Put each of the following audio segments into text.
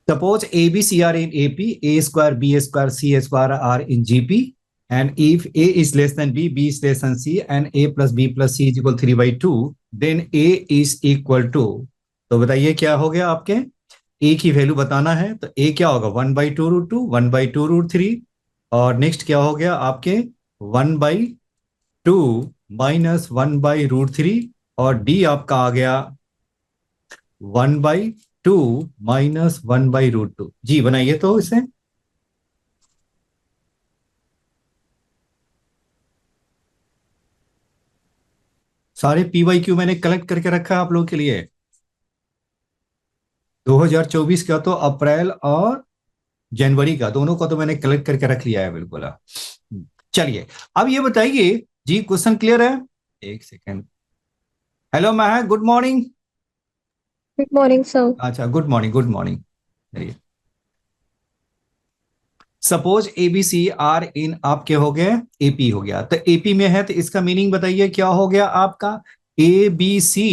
Suppose A, B, C are in AP, A square, B square, C square are in GP, and if A is less than B, B is less than C, and A plus B plus C is equal 3/2, then A is equal to, तो बताइए क्या हो गया आपके, A की value बताना है तो A क्या होगा 1/2√2, 1/2√3, और नेक्स्ट क्या हो गया आपके 1/2 माइनस 1/√3, और D आपका आ गया 1/2 माइनस 1/√2। जी बनाइए तो इसे। सारे PYQ मैंने कलेक्ट करके रखा है आप लोगों के लिए, 2024 का तो अप्रैल और जनवरी का दोनों का तो मैंने कलेक्ट करके रख लिया है बिल्कुल। चलिए अब ये बताइए जी, क्वेश्चन क्लियर है? एक second. Hello Mehak, good morning. Good morning sir. अच्छा, good morning, good morning. Suppose ABC are in आपके हो गए एपी हो गया, तो एपी में है तो इसका मीनिंग बताइए क्या हो गया आपका, A B C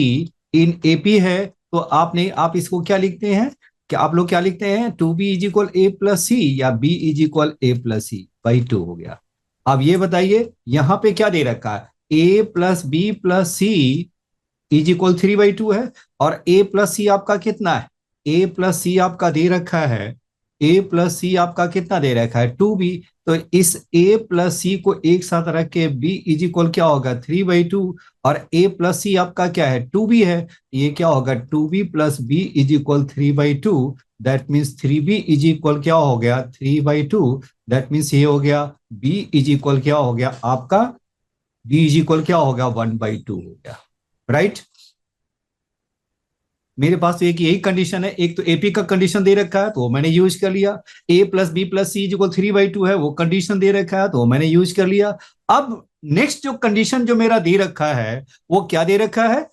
in AP है तो आपने आप इसको क्या लिखते हैं, क्या आप लोग क्या लिखते हैं, 2b is equal A plus C या b is equal A plus C by 2 हो गया। अब ये बताइए यहां पे क्या दे रखा है, a plus b plus c is equal 3/2 है, और a प्लस सी आपका कितना है, a प्लस सी आपका दे रखा है, a प्लस सी आपका कितना दे रखा है 2b, तो इस a प्लस सी को एक साथ रख के b इज इक्वल क्या होगा 3/2, और a प्लस सी आपका क्या है 2b है, ये क्या होगा 2b plus b is equal 3/2, that means 3b is equal क्या हो गया 3/2, दैट मीन्स ये हो गया b इज इक्वल क्या हो गया आपका, b इज इक्वल क्या होगा 1/2 हो गया, राइट। मेरे पास तो एक यही कंडीशन है, एक तो एपी का कंडीशन दे रखा है तो मैंने यूज कर लिया, ए प्लस बी प्लस सी इक्वल 3/2 है वो कंडीशन दे रखा है तो मैंने यूज कर लिया। अब नेक्स्ट जो कंडीशन जो मेरा दे रखा है वो क्या दे रखा है,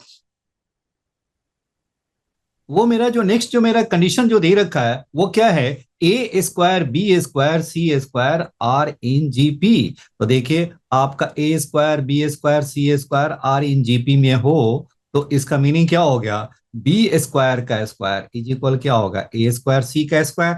वो मेरा जो नेक्स्ट जो मेरा कंडीशन जो दे रखा है वो क्या है, A square B square C square are in GP. तो देखिए आपका A square B square C square are in GP में हो तो इसका मीनिंग क्या हो गया, बी स्क्वायर का स्क्वायर इज इक्वल क्या होगा ए स्क्वायर सी का स्क्वायर,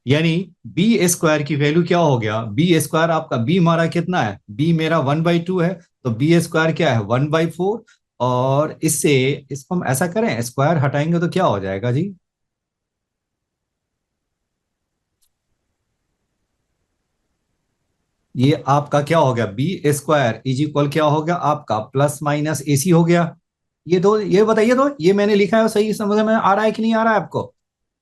यानी बी स्क्वायर की वैल्यू क्या हो गया, बी स्क्वायर आपका बी हमारा कितना है, बी मेरा 1/2 है तो बी स्क्वायर क्या है 1/4, और इससे इसको हम ऐसा करें स्क्वायर हटाएंगे तो क्या हो जाएगा जी, ये आपका क्या हो गया बी स्क्वायर इज इक्वल क्या हो गया आपका प्लस माइनस एसी हो गया। ये दो ये बताइए तो ये मैंने लिखा है सही समझ में आ रहा है कि नहीं आ रहा है आपको,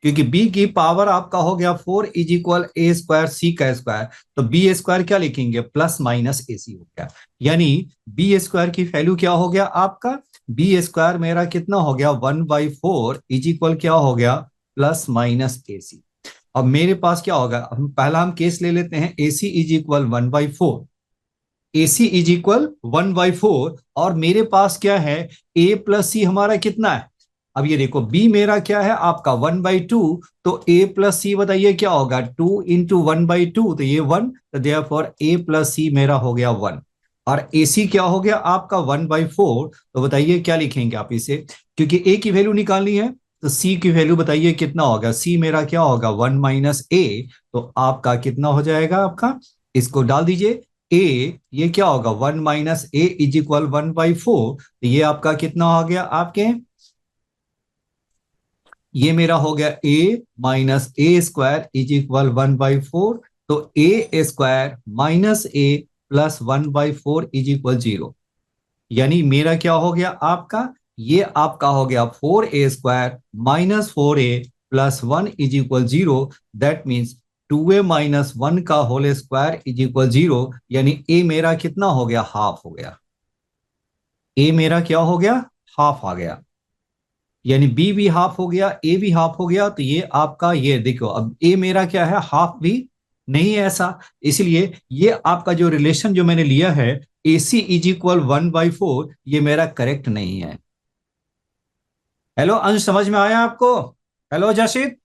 क्योंकि b की पावर आपका हो गया 4 इज इक्वल ए स्क्वायर सी का स्क्वायर, तो बी स्क्वायर क्या लिखेंगे प्लस माइनस ए सी हो गया, यानी बी स्क्वायर की वैल्यू क्या हो गया आपका, बी स्क्वायर मेरा कितना हो गया 1/4 इज इक्वल क्या हो गया प्लस माइनस ए सी। अब मेरे पास क्या होगा, हम केस ले लेते हैं A C is equal 1/4, A C is equal 1/4, और मेरे पास क्या है ए प्लस सी हमारा कितना है, अब ये देखो बी मेरा क्या है आपका 1/2, तो ए प्लस सी बताइए क्या होगा 2 इंटू 1/2 तो ये 1, तो देयरफॉर ए प्लस सी मेरा हो गया 1, और ए सी क्या हो गया आपका 1/4, तो बताइए क्या लिखेंगे आप इसे, क्योंकि ए की वैल्यू निकालनी है तो सी की वैल्यू बताइए कितना होगा, सी मेरा क्या होगा 1 माइनस ए, तो आपका कितना हो जाएगा आपका, इसको डाल दीजिए ए, ये क्या होगा 1 माइनस ए इज इक्वल 1/4, तो ये आपका कितना हो गया आपके, ये मेरा हो गया A minus A square is equal 1/4, तो A square minus A plus 1/4 is equal 0, यानी मेरा क्या हो गया आपका, ये आपका हो गया 4a square minus 4a plus 1 is equal 0, that means 2a minus 1 का होल स्क्वायर इज इक्वल 0, यानी a मेरा कितना हो गया हाफ हो गया, a मेरा क्या हो गया हाफ आ गया, यानी बी भी हाफ हो गया ए भी हाफ हो गया, तो ये आपका ये देखो अब ए मेरा क्या है हाफ भी नहीं है ऐसा, इसलिए ये आपका जो रिलेशन जो मैंने लिया है ए सी इज इक्वल 1/4 ये मेरा करेक्ट नहीं है। हेलो अंश, समझ में आया आपको? Hello जशित,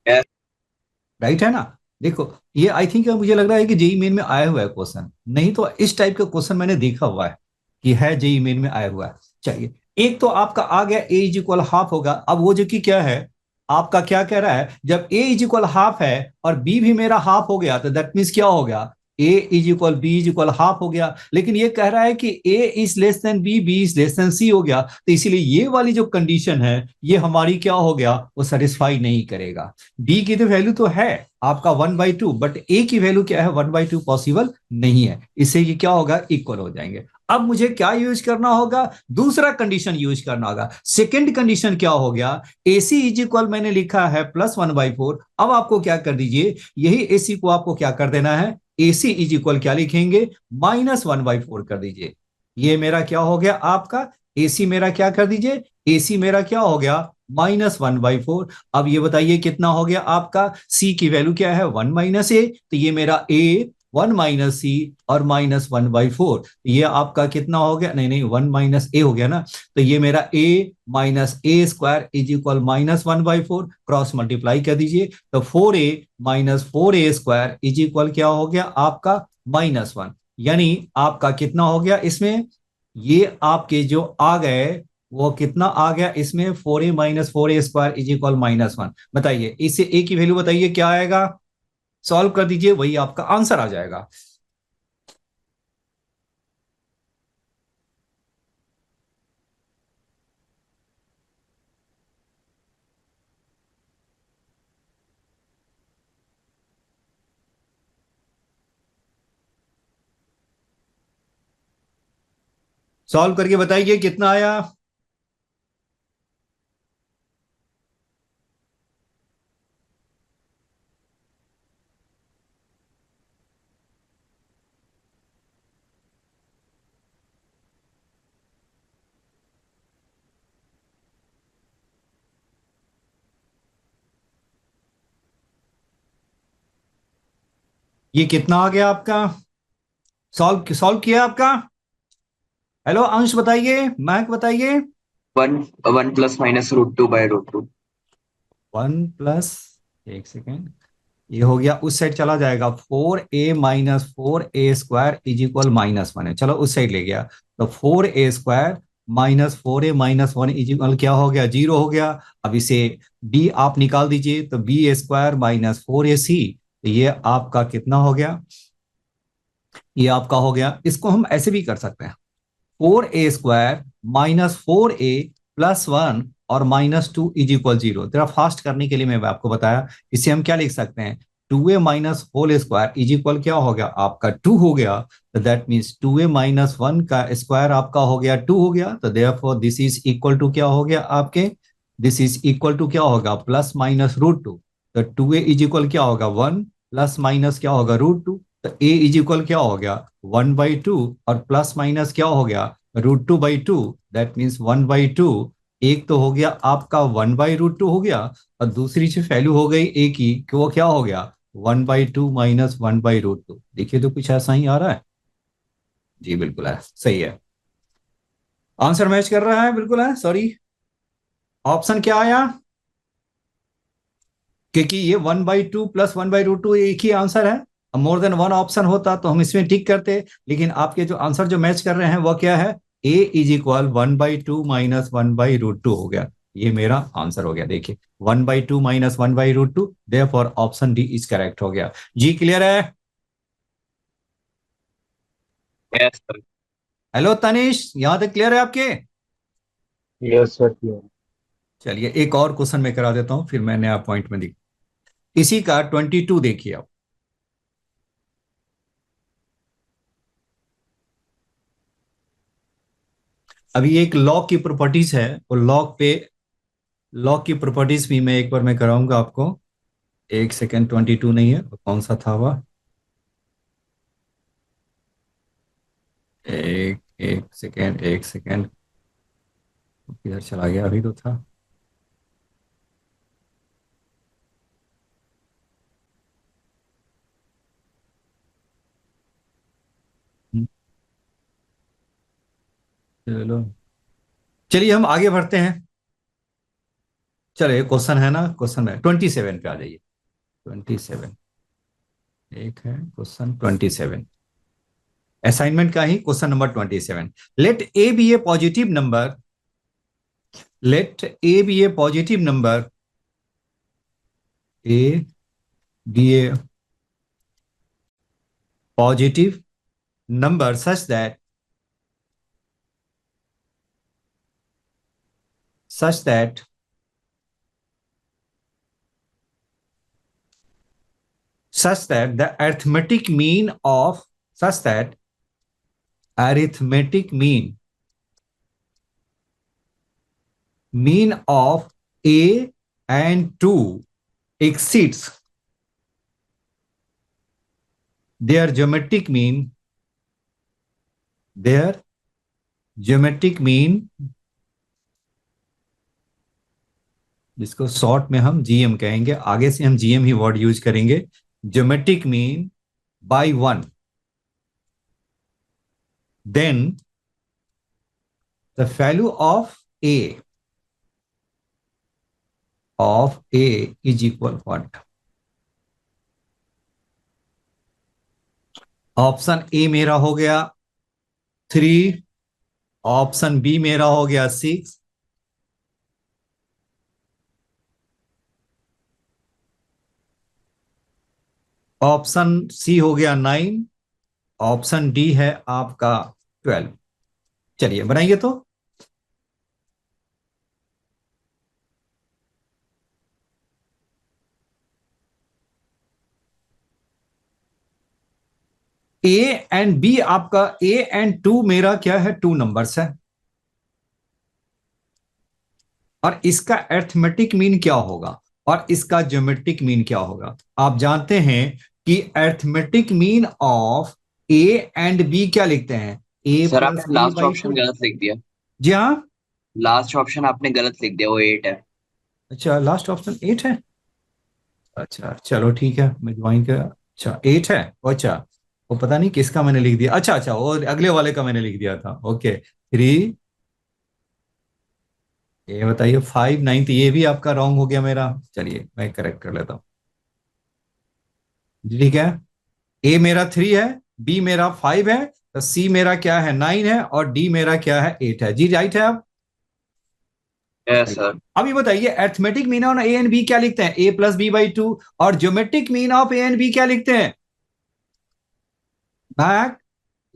Yes. राइट है ना? देखो ये आई थिंक मुझे लग रहा है कि जेई मेन में आया हुआ है क्वेश्चन, नहीं तो इस टाइप का क्वेश्चन मैंने देखा हुआ है कि है जेई मेन में आया हुआ है। चलिए एक तो आपका आ गया ए इज इक्वल हाफ होगा। अब वो जो कि क्या है, आपका क्या कह रहा है, जब ए इज इक्वल हाफ है और बी भी मेरा हाफ हो गया तो दैट मीन्स क्या हो गया, ए is equal B is equal half हो गया। लेकिन ये कह रहा है कि A is less than B, B is less than C हो गया, तो इसीलिए ये वाली जो कंडीशन है ये हमारी क्या हो गया, वो सेटिस्फाई नहीं करेगा। बी की तो वैल्यू तो है आपका 1/2, बट ए की वैल्यू क्या है, 1/2 पॉसिबल नहीं है। इससे ये क्या होगा, इक्वल हो जाएंगे। अब मुझे क्या यूज करना होगा, दूसरा कंडीशन यूज करना होगा। सेकंड कंडीशन क्या हो गया, AC इज इक्वल मैंने लिखा है +1/4। अब आपको क्या कर दीजिए, यही AC को आपको क्या कर देना है, AC इज इक्वल क्या लिखेंगे, -1/4 कर दीजिए। ये मेरा क्या हो गया आपका, AC मेरा क्या कर दीजिए, AC मेरा क्या हो गया, -1/4। अब ये बताइए कितना हो गया आपका, C की वैल्यू क्या है, 1 - A, तो ये मेरा A 1 - C और -1/4, ये आपका कितना हो गया, नहीं नहीं 1 - A हो गया ना, तो ये मेरा A - A² is equal -1/4, cross multiply कर दीजिए, तो 4A - 4A² इज इक्वल क्या हो गया आपका -1। यानी आपका कितना हो गया इसमें, ये आपके जो आ गए वो कितना आ गया इसमें, 4A - 4A² इज इक्वल -1। बताइए इससे ए की वैल्यू बताइए क्या आएगा, सॉल्व कर दीजिए, वही आपका आंसर आ जाएगा। सॉल्व करके बताइए कितना आया। ये कितना आ गया आपका, सॉल्व सॉल्व किया आपका। हेलो अंश बताइए, मैक बताइए। One one plus minus √2/√2। 1 + एक सेकेंड, ये हो गया उस साइड चला जाएगा, 4A - 4A² इज इक्वल -1 है, चलो उस साइड ले गया, तो 4A² -4A - 1 इज इक्वल क्या हो गया, 0 हो गया। अब इसे b आप निकाल दीजिए, तो B² - 4AC, तो ये आपका कितना हो गया, ये आपका हो गया। इसको हम ऐसे भी कर सकते हैं, 4A² -4A+1 और -2 इज इक्वल 0। जरा फास्ट करने के लिए मैं आपको बताया, इसे हम क्या लिख सकते हैं, 2A - whole square is equal क्या हो गया आपका 2 हो गया, तो दैट मीन्स 2A - 1 का स्क्वायर आपका हो गया 2 हो गया, तो therefore this is equal to क्या हो गया आपके, दिस इज इक्वल टू क्या होगा, +- √2। तो 2A इज इक्वल क्या होगा 1, प्लस माइनस क्या होगा √2, तो A इज इक्वल क्या हो गया 1/2, और प्लस माइनस क्या हो गया √2/2, दैट मीन्स 1/2। एक तो हो गया आपका 1/√2 हो गया, और दूसरी जो वैल्यू हो गई ए की कि वो क्या हो गया 1/2 - 1/√2। देखिए तो कुछ ऐसा ही आ रहा है, जी बिल्कुल है, सही है, आंसर मैच कर रहा है, बिल्कुल है। सॉरी, ऑप्शन क्या आया, क्योंकि ये 1/2 + 1/√2 एक ही आंसर है। मोर देन वन ऑप्शन होता तो हम इसमें टिक करते, लेकिन आपके जो आंसर जो मैच कर रहे हैं वो क्या है, ए इज इक्वल 1/2 - 1/√2 हो गया। ये मेरा आंसर हो गया, देखिए 1/2 - 1/√2, therefore option D is correct हो गया। जी क्लियर है। Yes sir. हेलो तनिष, यहां तक क्लियर है आपके। Yes sir clear. चलिए एक और क्वेश्चन मैं करा देता हूं, फिर मैं नया पॉइंट में दिख, इसी का 22 देखिए आप। अभी एक लॉग की प्रॉपर्टीज है, वो लॉग की प्रॉपर्टीज भी मैं एक बार मैं कराऊंगा आपको। एक सेकेंड, 22 नहीं है, कौन सा था वह, एक एक सेकेंड, एक सेकेंड, किधर चला गया, अभी तो था। चलो, चलिए हम आगे बढ़ते हैं। चलिए क्वेश्चन है ना, क्वेश्चन है 27 पे आ जाइए। 27 एक है क्वेश्चन 27, असाइनमेंट का ही question number 27। Let A be a positive number let a be a positive number, a be a positive number such that the arithmetic mean of a and 2 exceeds their geometric mean जिसको short में हम GM कहेंगे, आगे से हम GM ही word use करेंगे, geometric mean by 1, then the value of a is equal what? Option A मेरा हो गया 3, ऑप्शन बी मेरा हो गया 6, ऑप्शन सी हो गया 9, ऑप्शन डी है आपका 12। चलिए बनाइए तो। ए एंड बी आपका, ए एंड 2 मेरा क्या है? 2 नंबर्स है, और इसका अरिथमेटिक मीन क्या होगा और इसका ज्योमेट्रिक मीन क्या होगा? आप जानते हैं कि arithmetic mean of a and b क्या लिखते हैं? ए सर प्लस आपने बी लास्ट बाई ऑप्शन 2। गलत लिख दिया। जी हाँ, लास्ट ऑप्शन आपने गलत लिख दिया, वो 8 है। अच्छा लास्ट ऑप्शन 8 है। अच्छा चलो ठीक है, मैं ज्वाइन कर। अच्छा 8 है, अच्छा वो पता नहीं किसका मैंने लिख दिया। अच्छा वो अगले वाले का मैंने लिख दिया था। ओके 3, ये बताइए 5 9, ये भी आपका रॉन्ग हो गया मेरा। चलिए मैं करेक्ट कर लेता हूँ। ठीक है, ए मेरा 3 है, बी मेरा 5 है, तो सी मेरा क्या है? 9 है, और डी मेरा क्या है? 8 है। जी राइट है। आप यस सर। अब ये बताइए arithmetic mean of a and b क्या लिखते हैं? A plus b by 2। और geometric mean of a and b क्या लिखते हैं? Back,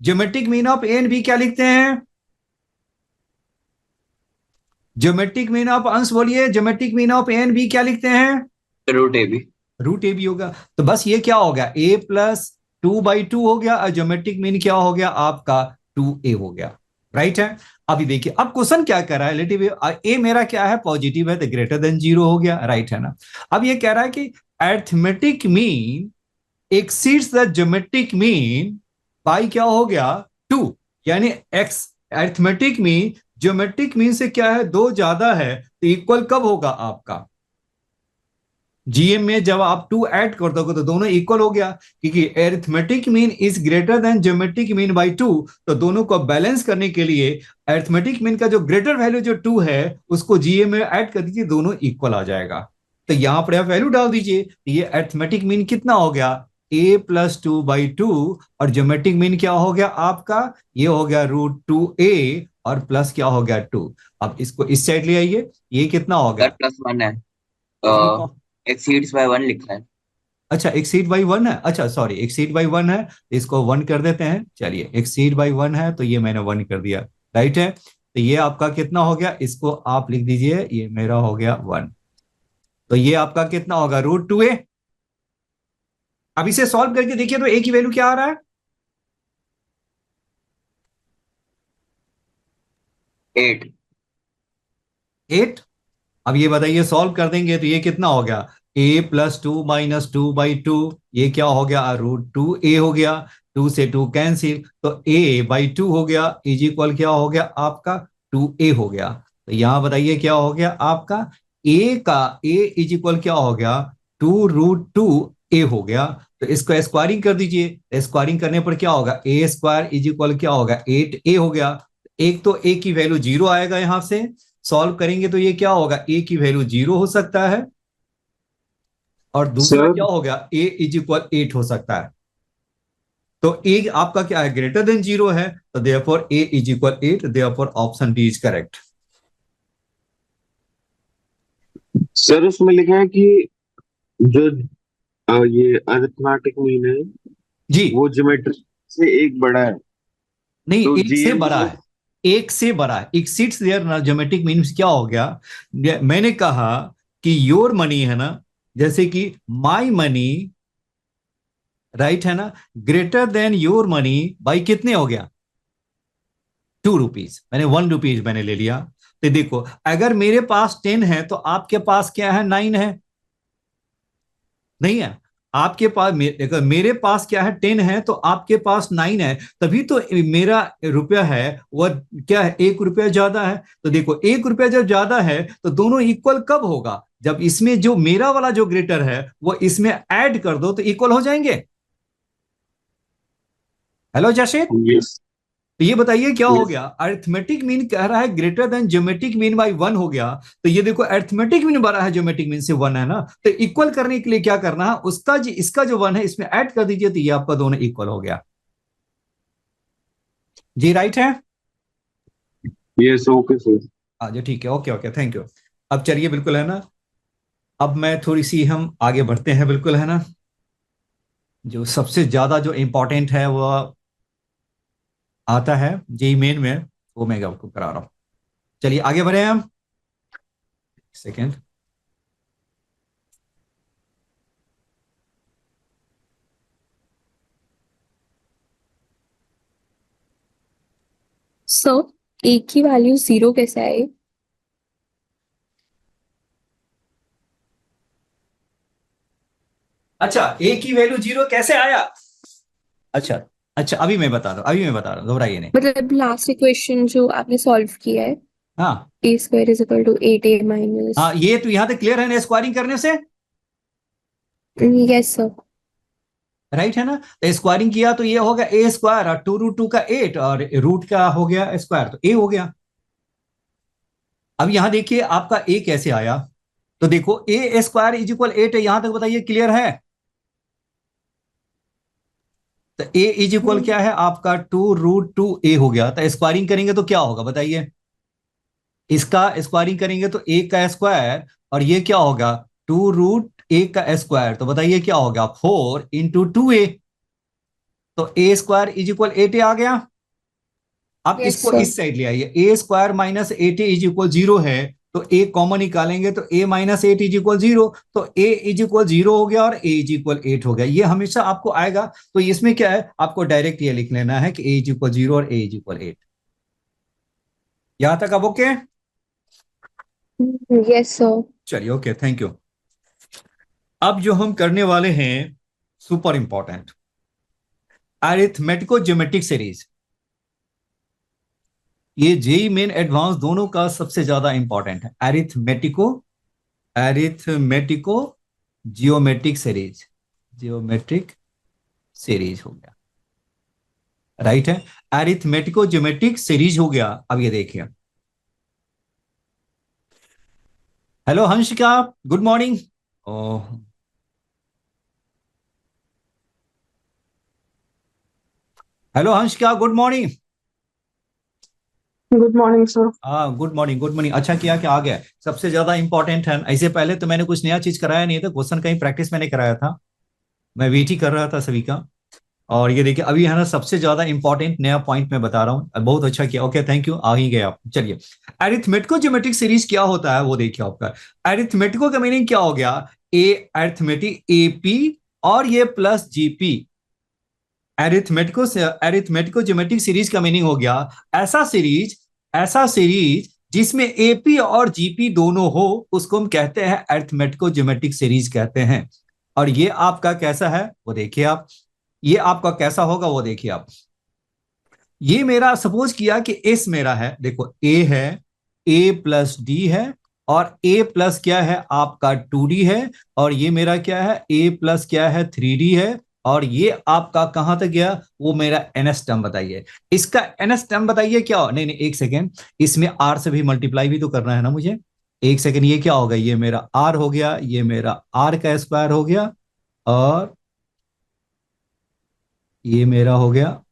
geometric mean of a and b क्या लिखते हैं? ज्योमेट्रिक मीन ऑफ, अंश बोलिए, geometric mean of a and b क्या लिखते हैं? Root a b. Root a b होगा। तो बस ये क्या हो गया? ए प्लस 2/2 हो गया, और ज्योमेट्रिक मीन क्या हो गया आपका? 2a हो गया। राइट है। अभी देखिए अब क्वेश्चन क्या कर रहा है, रिलेटिव ए मेरा क्या है? पॉजिटिव है, तो ग्रेटर देन 0 हो गया। राइट है ना। अब ये कह रहा है कि arithmetic mean exceeds the geometric mean by क्या हो गया? 2, यानी x arithmetic mean geometric mean से क्या है? 2 ज्यादा है, तो इक्वल कब होगा आपका? जीएम में जब आप 2 ऐड कर दोगे तो दोनों इक्वल हो गया, क्योंकि arithmetic mean is greater than geometric mean bye 2। तो दोनों को बैलेंस करने के लिए अरिथमेटिक मीन का जो ग्रेटर वैल्यू जो 2 है उसको जीएम में ऐड कर दीजिए, दोनों इक्वल आ जाएगा। तो यहां पर आप वैल्यू डाल दीजिए, ये अरिथमेटिक मीन कितना हो गया? a प्लस 2/2, और ज्योमेट्रिक मीन क्या हो गया आपका? ये हो गया √2a, और प्लस क्या हो गया? 2। अब इसको इस साइड ले आइए, ये कितना हो सर गया? +1 है। ये एक्सीड्स बाय 1 लिखा है। अच्छा एक्सीड बाई 1 है। अच्छा सॉरी, एक्सीड बाई 1 है, इसको 1 कर देते हैं। चलिए एक्सीड बाई 1 है, तो ये मैंने 1 कर दिया। राइट है। तो ये आपका कितना हो गया? इसको आप लिख दीजिए, ये मेरा हो गया 1। तो ये आपका कितना होगा? √2a। अब इसे सॉल्व करके देखिए तो a की वैल्यू क्या आ रहा है? 8। 8। अब ये बताइए सॉल्व कर देंगे तो ये कितना हो गया? a प्लस 2 माइनस 2/2, ये क्या हो गया? √2a हो गया। 2 से 2 कैंसिल, तो a/2 हो गया, इज इक्वल क्या हो गया आपका? 2a हो गया। तो यहां बताइए क्या हो गया आपका? a इज इक्वल क्या हो गया? 2√2a हो गया। तो इसको स्क्वायरिंग कर दीजिए, स्क्वायरिंग करने पर क्या होगा? a² इज इक्वल क्या होगा? 8a हो गया। एक तो a की वैल्यू 0 आएगा, यहां से सॉल्व करेंगे तो ये क्या होगा? a की वैल्यू 0 हो सकता है, और दूसरा सर क्या हो गया? a इज इक्वल 8 हो सकता है। तो a आपका क्या है? ग्रेटर देन 0 है, तो therefore a is equal 8, therefore option D is correct. Sir उसमें लिखा है कि जो ये अरिथमेटिक मीन है जी वो ज्योमेट्री से एक बड़ा है। नहीं, तो एक से जीएम बड़ा है, एक से बड़ा है, एक्सीड्स देयर ज्योमेट्रिक मीन्स क्या हो गया? मैंने कहा कि योर मनी है ना, जैसे कि माई मनी, राइट है ना, greater than your money by कितने हो गया? 2 रुपीज, मैंने 1 रुपीज मैंने ले लिया। तो देखो, अगर मेरे पास 10 है तो आपके पास क्या है? 9 है, नहीं है? आपके पास देखो, मेरे पास क्या है? 10 है तो आपके पास 9 है, तभी तो मेरा रुपया है वह क्या है? 1 रुपया ज्यादा है। तो देखो, 1 रुपया जब ज्यादा है तो दोनों इक्वल कब होगा? जब इसमें जो मेरा वाला जो ग्रेटर है वो इसमें ऐड कर दो तो इक्वल हो जाएंगे। हेलो जशित, यस तो ये बताइए क्या हो यस गया? अरिथमेटिक मीन कह रहा है greater than geometric mean by 1 हो गया। तो ये देखो, अरिथमेटिक मीन बड़ा है ज्योमेट्रिक मीन से 1 है ना, तो इक्वल करने के लिए क्या करना है? उसका जी इसका जो 1 है इसमें ऐड कर दीजिए, तो ये आपका दोनों इक्वल हो गया। जी राइट है? Yes okay sir. हाँ जी ठीक है, ओके ओके, थैंक यू। अब चलिए, बिल्कुल है ना, अब मैं थोड़ी सी हम आगे बढ़ते हैं, बिल्कुल है ना। जो सबसे ज्यादा जो इंपॉर्टेंट है वो आता है जेई मेन में, वो मैं आपको करा रहा हूं। चलिए आगे बढ़े हम। सेकेंड। सो ए की वैल्यू 0 कैसे आई? अच्छा, ए की वैल्यू 0 कैसे आया? अच्छा, अच्छा अभी मैं बता रहा हूँ, अभी मैं बता रहा हूँ, घबराइए नहीं। मतलब लास्ट इक्वेशन जो आपने सॉल्व किया है, हाँ A square is equal to 8a minus. हाँ, ये तो यहां तक क्लियर है ना, स्क्वायरिंग करने से? Yes sir. राइट है ना? तो स्क्वायरिंग किया तो ये हो गया ए स्क्वायर, और 2 रूट 2 का 8, और रूट का हो गया स्क्वायर, तो ए हो गया। अब यहां देखिए आपका ए कैसे आया। तो देखो, ए स्क्वायर इज इक्वल 8 है, यहां तक बताइए क्लियर है? तो ए इज इक्वल क्या है आपका? 2 रूट 2 ए हो गया। तो स्क्वायरिंग करेंगे तो क्या होगा बताइए? इसका स्क्वायरिंग करेंगे तो ए का स्क्वायर, और ये क्या होगा? 2 रूट 1 का स्क्वायर, तो बताइए क्या होगा? 4 इंटू 2a। तो A square is equal 8a आ गया। अब यस इसको सर। इस साइड ले आइए, A square minus 8a is equal 0 है, तो ए कॉमन निकालेंगे तो a माइनस 8 इज इक्वल 0, तो a इज इक्वल 0 हो गया और a इज इक्वल 8 हो गया। ये हमेशा आपको आएगा। तो इसमें क्या है, आपको डायरेक्ट ये लिख लेना है कि a इज इक्वल 0 और a इज इक्वल 8। यहां तक अब ओके? Yes sir. चलिए ओके, थैंक यू। अब जो हम करने वाले हैं, सुपर इंपॉर्टेंट, अरिथमेटिको ज्योमेट्रिक सीरीज। ये जेई मेन एडवांस दोनों का सबसे ज्यादा इंपॉर्टेंट है। अरिथमेटिको, अरिथमेटिको जियोमेट्रिक सीरीज, जियोमेट्रिक सीरीज हो गया, राइट है? अरिथमेटिको ज्योमेट्रिक सीरीज हो गया। अब ये देखिए, हेलो हंस का, गुड मॉर्निंग। ओह, हेलो हंस का, good morning. Good morning sir. हाँ गुड मॉर्निंग, गुड मॉर्निंग। अच्छा किया कि आ गया, सबसे ज्यादा इंपॉर्टेंट है। ऐसे पहले तो मैंने कुछ नया चीज कराया नहीं था, क्वेश्चन का ही प्रैक्टिस मैंने कराया था। मैं वेट ही कर रहा था सभी का। और ये देखिए, अभी है ना सबसे ज्यादा इंपॉर्टेंट नया पॉइंट मैं बता रहा हूँ। बहुत अच्छा किया, ओके थैंक यू, आ ही गए आप। चलिए, अरिथमेटिको ज्योमेट्रिक सीरीज क्या होता है वो देखिए आपका। अरिथमेटिको का मीनिंग क्या हो गया? ए अरिथमेटिक एपी, और ये प्लस जीपी। अरिथमेटिको से अरिथमेटिको ज्योमेट्रिक सीरीज का मीनिंग हो गया ऐसा सीरीज, ऐसा सीरीज जिसमें एपी और जीपी दोनों हो, उसको हम कहते हैं अरिथमेटिको ज्योमेट्रिक सीरीज कहते हैं। और ये आपका कैसा है वो देखिए आप, ये आपका कैसा होगा वो देखिए आप। ये मेरा सपोज किया कि एस मेरा है, देखो ए है, ए प्लस डी है, और ए प्लस क्या है आपका 2d है, और ये मेरा क्या है? ए प्लस क्या है? 3d है। और ये आपका कहां तक गया? वो मेरा एनएस टर्म बताइए। इसका एनएस टर्म बताइए क्या हो? नहीं नहीं, एक सेकेंड, इसमें आर से भी मल्टीप्लाई भी तो करना है ना मुझे। एक सेकेंड, ये क्या होगा? ये मेरा आर हो गया, ये मेरा आर का स्क्वायर हो गया, और ये मेरा हो गया,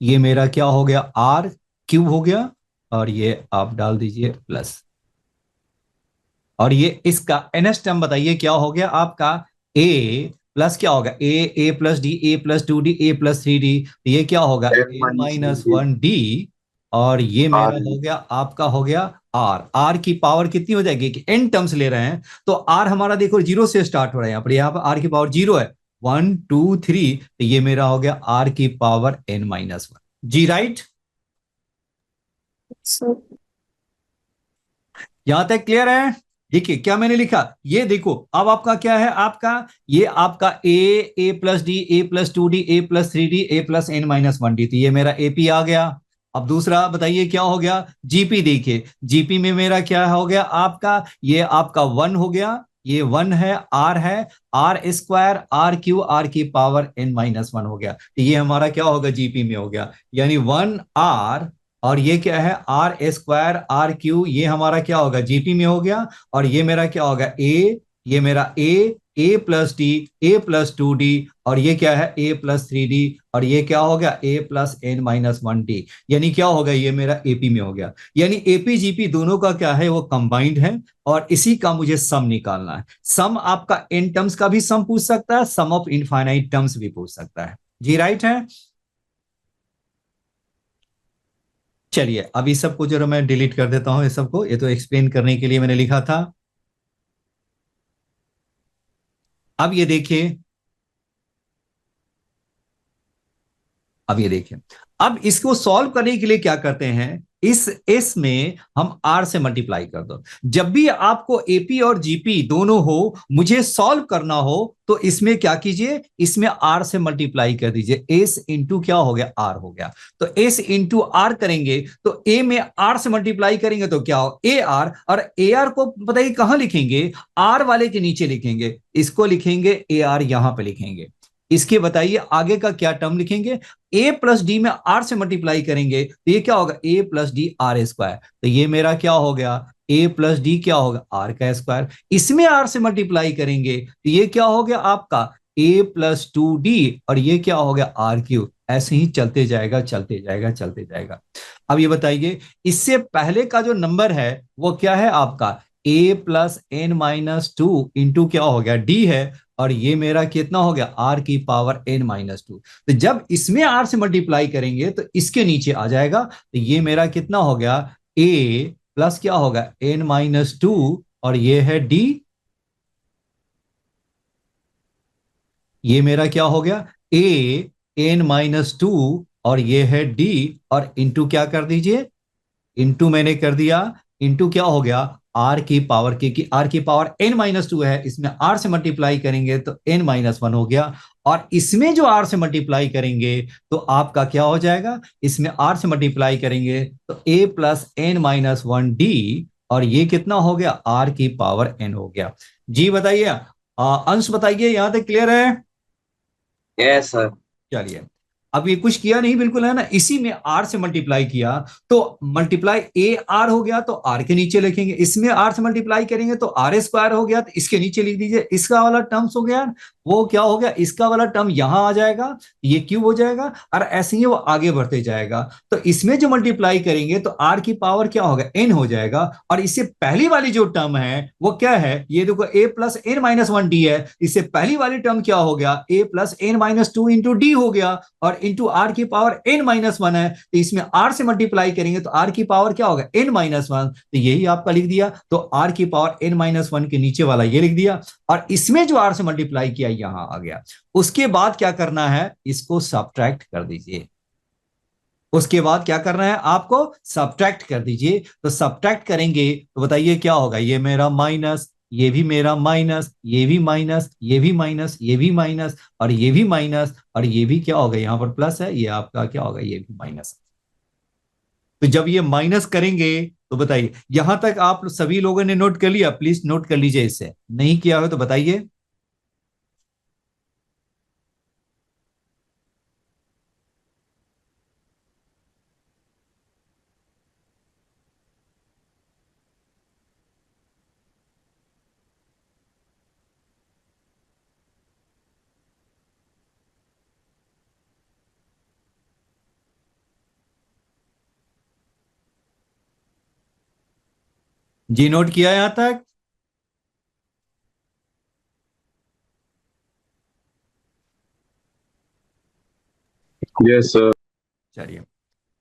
ये मेरा क्या हो गया? आर क्यूब हो गया, और ये आप डाल दीजिए प्लस। और ये इसका nth टर्म बताइए क्या हो गया आपका, a प्लस क्या होगा, a plus D, a plus 2d, a plus 3d, तो ये क्या होगा n n minus minus 1d one d. और ये मेरा r हो गया आपका हो गया r की पावर कितनी हो जाएगी कि n टर्म्स ले रहे हैं तो r हमारा देखो जीरो से स्टार्ट हो रहा है, यहाँ पर r की पावर जीरो है, 1 2 3, तो ये मेरा हो गया r की पावर n माइनस वन। जी राइट, सर यहां तक क्लियर है। देखिए क्या मैंने लिखा, ये देखो अब आपका क्या है, आपका ये आपका a plus D, a plus 2d, a plus 3d, a plus n minus 1d, तो ये मेरा एपी आ गया। अब दूसरा बताइए क्या हो गया, जीपी। देखिए जीपी में मेरा क्या हो गया आपका, ये आपका 1 हो गया, ये 1 है r square r cube r की पावर n माइनस 1 हो गया, तो ये हमारा क्या होगा जीपी में हो गया, यानी 1 r, और ये क्या है आर स्क्वायर आर क्यू, ये हमारा क्या होगा जीपी में हो गया। और ये मेरा क्या होगा ये मेरा ए प्लस डी, ए प्लस 2d, और ये क्या है ए प्लस 3d, और ये क्या हो गया a plus n minus 1d, यानी क्या होगा ये मेरा एपी में हो गया। यानी एपी जीपी दोनों का क्या है वो कंबाइंड है, और इसी का मुझे सम निकालना है। सम आपका n टर्म्स का भी सम पूछ सकता है, सम ऑफ इनफाइनाइट टर्म्स भी पूछ सकता है। जी राइट है। चलिए अब इस सबको जरा मैं डिलीट कर देता हूं, इस सबको, ये तो एक्सप्लेन करने के लिए मैंने लिखा था। अब ये देखिए, अब ये देखिए, अब इसको सॉल्व करने के लिए क्या करते हैं, इस एस में हम आर से मल्टीप्लाई कर दो। जब भी आपको एपी और जीपी दोनों हो, मुझे सॉल्व करना हो, तो इसमें क्या कीजिए, इसमें आर से मल्टीप्लाई कर दीजिए, एस इंटू क्या हो गया आर हो गया। तो एस इंटू आर करेंगे तो ए में आर से मल्टीप्लाई करेंगे तो क्या हो ए आर, और ए आर को बताइए कहां लिखेंगे, आर वाले के नीचे लिखेंगे, इसको लिखेंगे ए आर यहां पे लिखेंगे। इसके बताइए आगे का क्या टर्म लिखेंगे, ए प्लस डी में आर से मल्टीप्लाई करेंगे तो ये क्या होगा ए प्लस डी आर स्क्वायर, तो ये मेरा क्या हो गया ए प्लस डी क्या होगा आर का स्क्वायर। इसमें आर से मल्टीप्लाई करेंगे तो ये क्या हो गया आपका ए प्लस 2d, और ये क्या हो गया आर क्यूब। ऐसे ही चलते जाएगा चलते जाएगा चलते जाएगा। अब ये बताइए इससे पहले का जो नंबर है वो क्या है आपका A plus N minus two into क्या हो गया डी है, और ये मेरा कितना हो गया आर की पावर n माइनस टू। तो जब इसमें r से मल्टीप्लाई करेंगे तो इसके नीचे आ जाएगा, तो ये मेरा कितना हो गया a प्लस क्या होगा n माइनस टू, और ये है d, ये मेरा क्या हो गया a n माइनस टू, और ये है d, और इंटू क्या कर दीजिए, इंटू मैंने कर दिया, इंटू क्या हो गया आर की पावर, क्योंकि आर की पावर n माइनस टू है, इसमें आर से मल्टीप्लाई करेंगे तो n माइनस वन हो गया, और इसमें जो आर से मल्टीप्लाई करेंगे तो आपका क्या हो जाएगा, इसमें आर से मल्टीप्लाई करेंगे तो a plus N minus one d, और ये कितना हो गया आर की पावर n हो गया। जी बताइए, अंश बताइए यहां तक क्लियर है। Yes sir. चलिए अब ये कुछ किया नहीं बिल्कुल है ना, इसी में आर से मल्टीप्लाई किया तो मल्टीप्लाई ए आर हो गया, तो आर के नीचे लिखेंगे, इसमें आर से मल्टीप्लाई करेंगे तो आर स्क्वायर हो गया, तो इसके नीचे लिख दीजिए, इसका वाला टर्म्स हो गया वो क्या हो गया, इसका वाला टर्म यहां आ जाएगा, ये क्यूब हो जाएगा, और ऐसे ही वो आगे बढ़ते जाएगा। तो इसमें जो मल्टीप्लाई करेंगे तो आर की पावर क्या होगा एन हो जाएगा, और इससे पहली वाली जो टर्म है वो क्या है, ये देखो a plus N minus one d है, इससे पहली वाली टर्म क्या हो गया a plus N minus two into d हो गया, और इंटू आर की पावर n माइनस वन है, तो इसमें r से मल्टीप्लाई करेंगे तो r की पावर क्या होगा n माइनस वन, तो यही आपका लिख दिया, तो r की पावर n माइनस वन के नीचे वाला ये लिख दिया, और इसमें जो r से मल्टीप्लाई किया यहां आ गया। उसके बाद क्या करना है, इसको सब्ट्रैक्ट कर दीजिए, उसके बाद क्या करना है आपको सब्ट्रैक्ट कर दीजिए, तो सब्ट्रैक्ट करेंगे तो बताइए क्या होगा, ये मेरा माइनस, ये भी मेरा माइनस, ये भी माइनस, ये भी माइनस, ये भी माइनस, और ये भी माइनस, और ये भी क्या होगा यहां पर प्लस है, ये आपका क्या होगा ये भी माइनस। तो जब ये माइनस करेंगे तो बताइए, यहां तक आप सभी लोगों ने नोट कर लिया, प्लीज नोट कर लीजिए, इसे नहीं किया हो तो बताइए। जी नोट किया यहां तक। Yes sir. चलिए,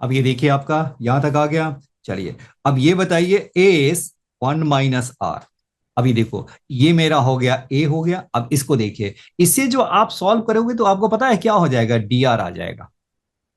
अब ये देखिए आपका यहां तक आ गया। चलिए, अब ये बताइए एस 1 - आर। अभी देखो ये मेरा हो गया ए हो गया। अब इसको देखिए, इससे जो आप सॉल्व करोगे तो आपको पता है क्या हो जाएगा, डी आर आ जाएगा।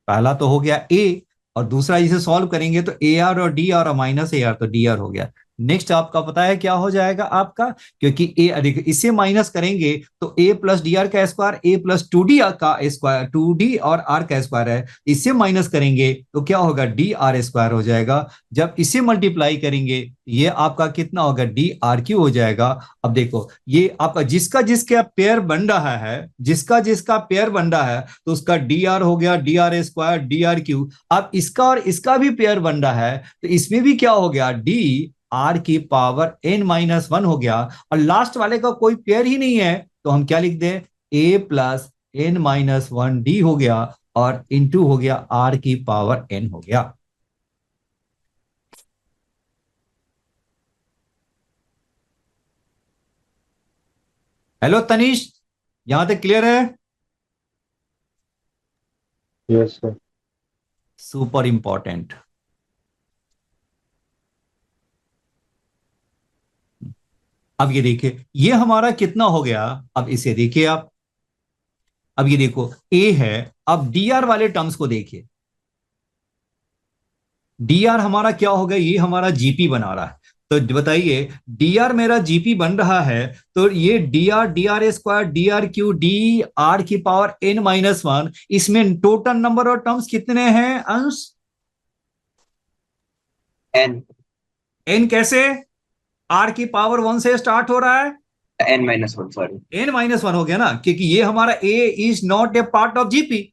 पहला तो हो गया ए, और दूसरा इसे सॉल्व करेंगे तो ए आर और डी आर और माइनस ए आर तो डी आर हो गया। नेक्स्ट आपका पता है क्या हो जाएगा आपका, क्योंकि ए देखिए इससे माइनस करेंगे तो ए प्लस डी आर का स्क्वायर, ए प्लस टू डी का स्क्वायर, टू डी और आर का स्क्वायर है, इससे माइनस करेंगे तो क्या होगा, डी आर स्क्वायर हो जाएगा। जब इसे मल्टीप्लाई करेंगे ये आपका कितना होगा, डी आर क्यू हो जाएगा। अब देखो ये आपका जिसका जिसका पेयर बन रहा है, जिसका जिसका पेयर बन रहा है तो उसका डी आर हो गया, D R square D R Q. अब इसका और इसका भी पेयर बन रहा है तो इसमें भी क्या हो गया, डी आर की पावर n-1 हो गया। और लास्ट वाले का कोई पेयर ही नहीं है तो हम क्या लिख दें, a प्लस n-1 डी हो गया और इंटू हो गया r की पावर n हो गया। हेलो तनीश, यहां तक क्लियर है? Yes sir. Super important. अब ये देखिए ये हमारा कितना हो गया, अब इसे देखिए आप। अब ये देखो ए है, अब डी आर वाले टर्म्स को देखिए। डी आर हमारा क्या हो गया, ये हमारा जीपी बना रहा है। तो बताइए डी आर मेरा जीपी बन रहा है तो ये D R square D R Q D r की पावर n-1, इसमें टोटल नंबर ऑफ टर्म्स कितने हैं अंश? n कैसे? आर की पावर 1 से स्टार्ट हो रहा है, n-1 सॉरी, n-1 हो गया ना, क्योंकि ये हमारा a is not a part of GP.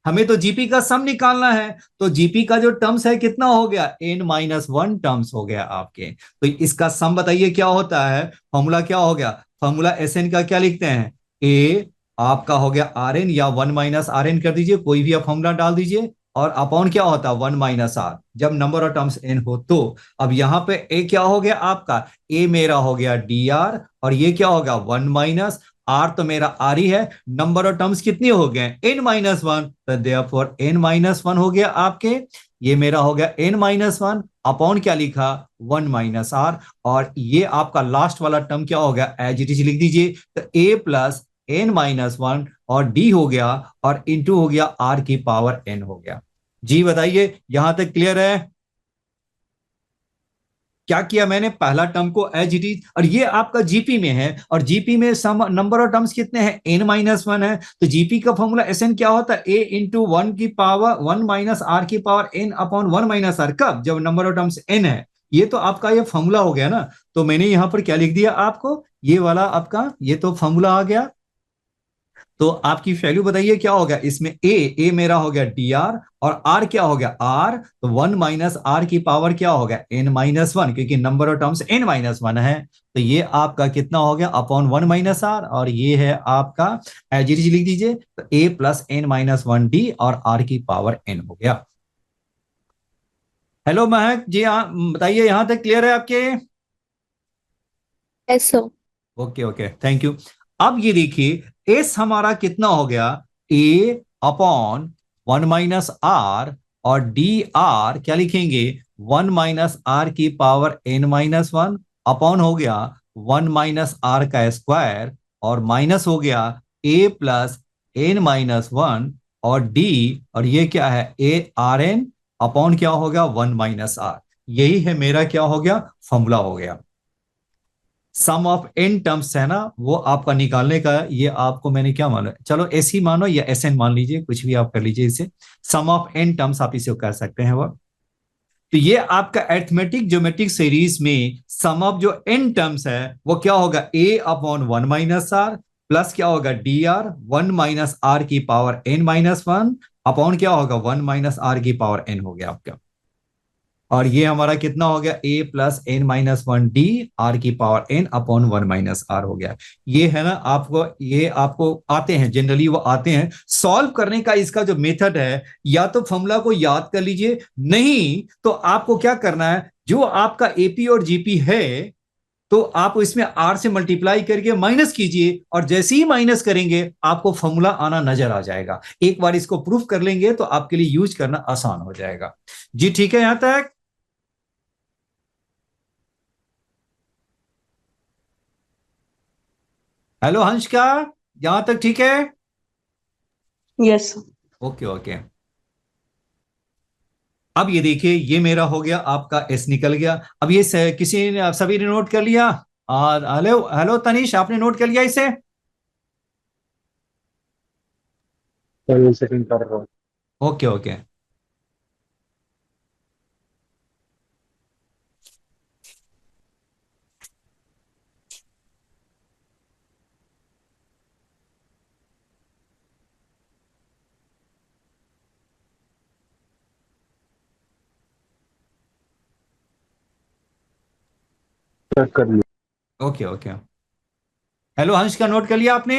हमें तो जीपी का सम निकालना है, तो जीपी का जो टर्म्स है कितना हो गया, n-1 टर्म्स हो गया आपके। तो इसका सम बताइए क्या होता है, फॉर्मूला क्या हो गया, फॉर्मूला एस एन का क्या लिखते हैं, ए आपका हो गया आर एन या 1 - RN कर दीजिए, कोई भी आप फॉर्मूला डाल दीजिए, और अपॉन क्या होता है 1 - R, जब नंबर ऑफ टर्म्स n हो तो। अब यहां पे ए क्या हो गया आपका, ए मेरा हो गया डी आर, और ये क्या होगा 1 - आर तो मेरा आर ही है। नंबर ऑफ टर्म्स कितनी हो गए, n-1, तो देयरफॉर n-1 हो गया आपके। ये मेरा हो गया n-1 अपॉन क्या लिखा 1 - R, और ये आपका लास्ट वाला टर्म क्या हो गया, एज इट इज लिख दीजिए, तो a प्लस n-1 और d हो गया और इंटू हो गया r की पावर n हो गया। जी बताइए यहां तक क्लियर है? क्या किया मैंने, पहला टर्म को एज इट इज, और ये आपका जीपी में है, और जीपी में सम नंबर ऑफ टर्म्स कितने हैं, n-1 है, तो जीपी का फॉर्मूला एसएन क्या होता है, a इंटू 1 की पावर 1 - R की पावर n अपॉन 1 - R, कब, जब नंबर ऑफ टर्म्स n है। ये तो आपका ये फॉर्मूला हो गया ना, तो मैंने यहां पर क्या लिख दिया आपको, ये वाला आपका ये तो फॉर्मूला आ गया। तो आपकी वैल्यू बताइए क्या होगा इसमें, ए मेरा हो गया डी आर, और आर क्या हो गया आर, तो 1 - R की पावर क्या हो गया n-1, क्योंकि नंबर ऑफ टर्म्स n-1 है। तो ये आपका कितना हो गया अपॉन 1 - R, और ये है आपका एज इट इज लिख दीजिए, तो a प्लस n-1 डी और r की पावर n हो गया। हेलो महक जी, बताइए यहां तक क्लियर है आपके? Yes sir. Okay okay, thank you. अब ये देखिए एस हमारा कितना हो गया, ए अपॉन 1 - R, और डी आर क्या लिखेंगे 1 - R की पावर n-1 अपॉन हो गया 1 - R का स्क्वायर, और माइनस हो गया a प्लस n-1 और डी, और ये क्या है ए आर एन अपॉन क्या हो गया 1 - R। यही है मेरा क्या हो गया, फॉर्मूला हो गया। सम ऑफ एन टर्म्स है ना, वो आपका निकालने का, ये आपको मैंने क्या माना, चलो एस ही मानो या एस एन मान लीजिए, कुछ भी आप कर लीजिए इसे, सम ऑफ एन टर्म्स आप इसे कर सकते हैं वो। तो ये आपका अरिथमेटिक ज्योमेट्रिक सीरीज में सम ऑफ जो एन टर्म्स है वो क्या होगा, ए अपॉन 1 - R प्लस क्या होगा डी आर 1 - R की पावर n-1 अपॉन क्या होगा 1 - R की पावर n हो गया आपका। और ये हमारा कितना हो गया, a plus n-1 D r की पावर n अपॉन 1 - R हो गया। ये है ना आपको, ये आपको आते हैं जनरली, वो आते हैं सॉल्व करने का। इसका जो मेथड है, या तो फॉर्मूला को याद कर लीजिए, नहीं तो आपको क्या करना है, जो आपका एपी और जीपी है तो आप इसमें r से मल्टीप्लाई करके माइनस कीजिए, और जैसे ही माइनस करेंगे आपको फॉर्मूला आना नजर आ जाएगा। एक बार इसको प्रूफ कर लेंगे तो आपके लिए यूज करना आसान हो जाएगा। जी ठीक है यहां तक? हेलो हंस का, यहां तक ठीक है? यस। Okay okay. अब ये देखिए, ये मेरा हो गया, आपका एस निकल गया। अब ये किसी ने, सभी ने नोट कर लिया? हेलो हेलो तनीश, आपने नोट कर लिया इसे? सेकंड कर रहा हूँ। Okay okay. चेक कर लिया। Okay okay. हेलो हंस का नोट कर लिया आपने?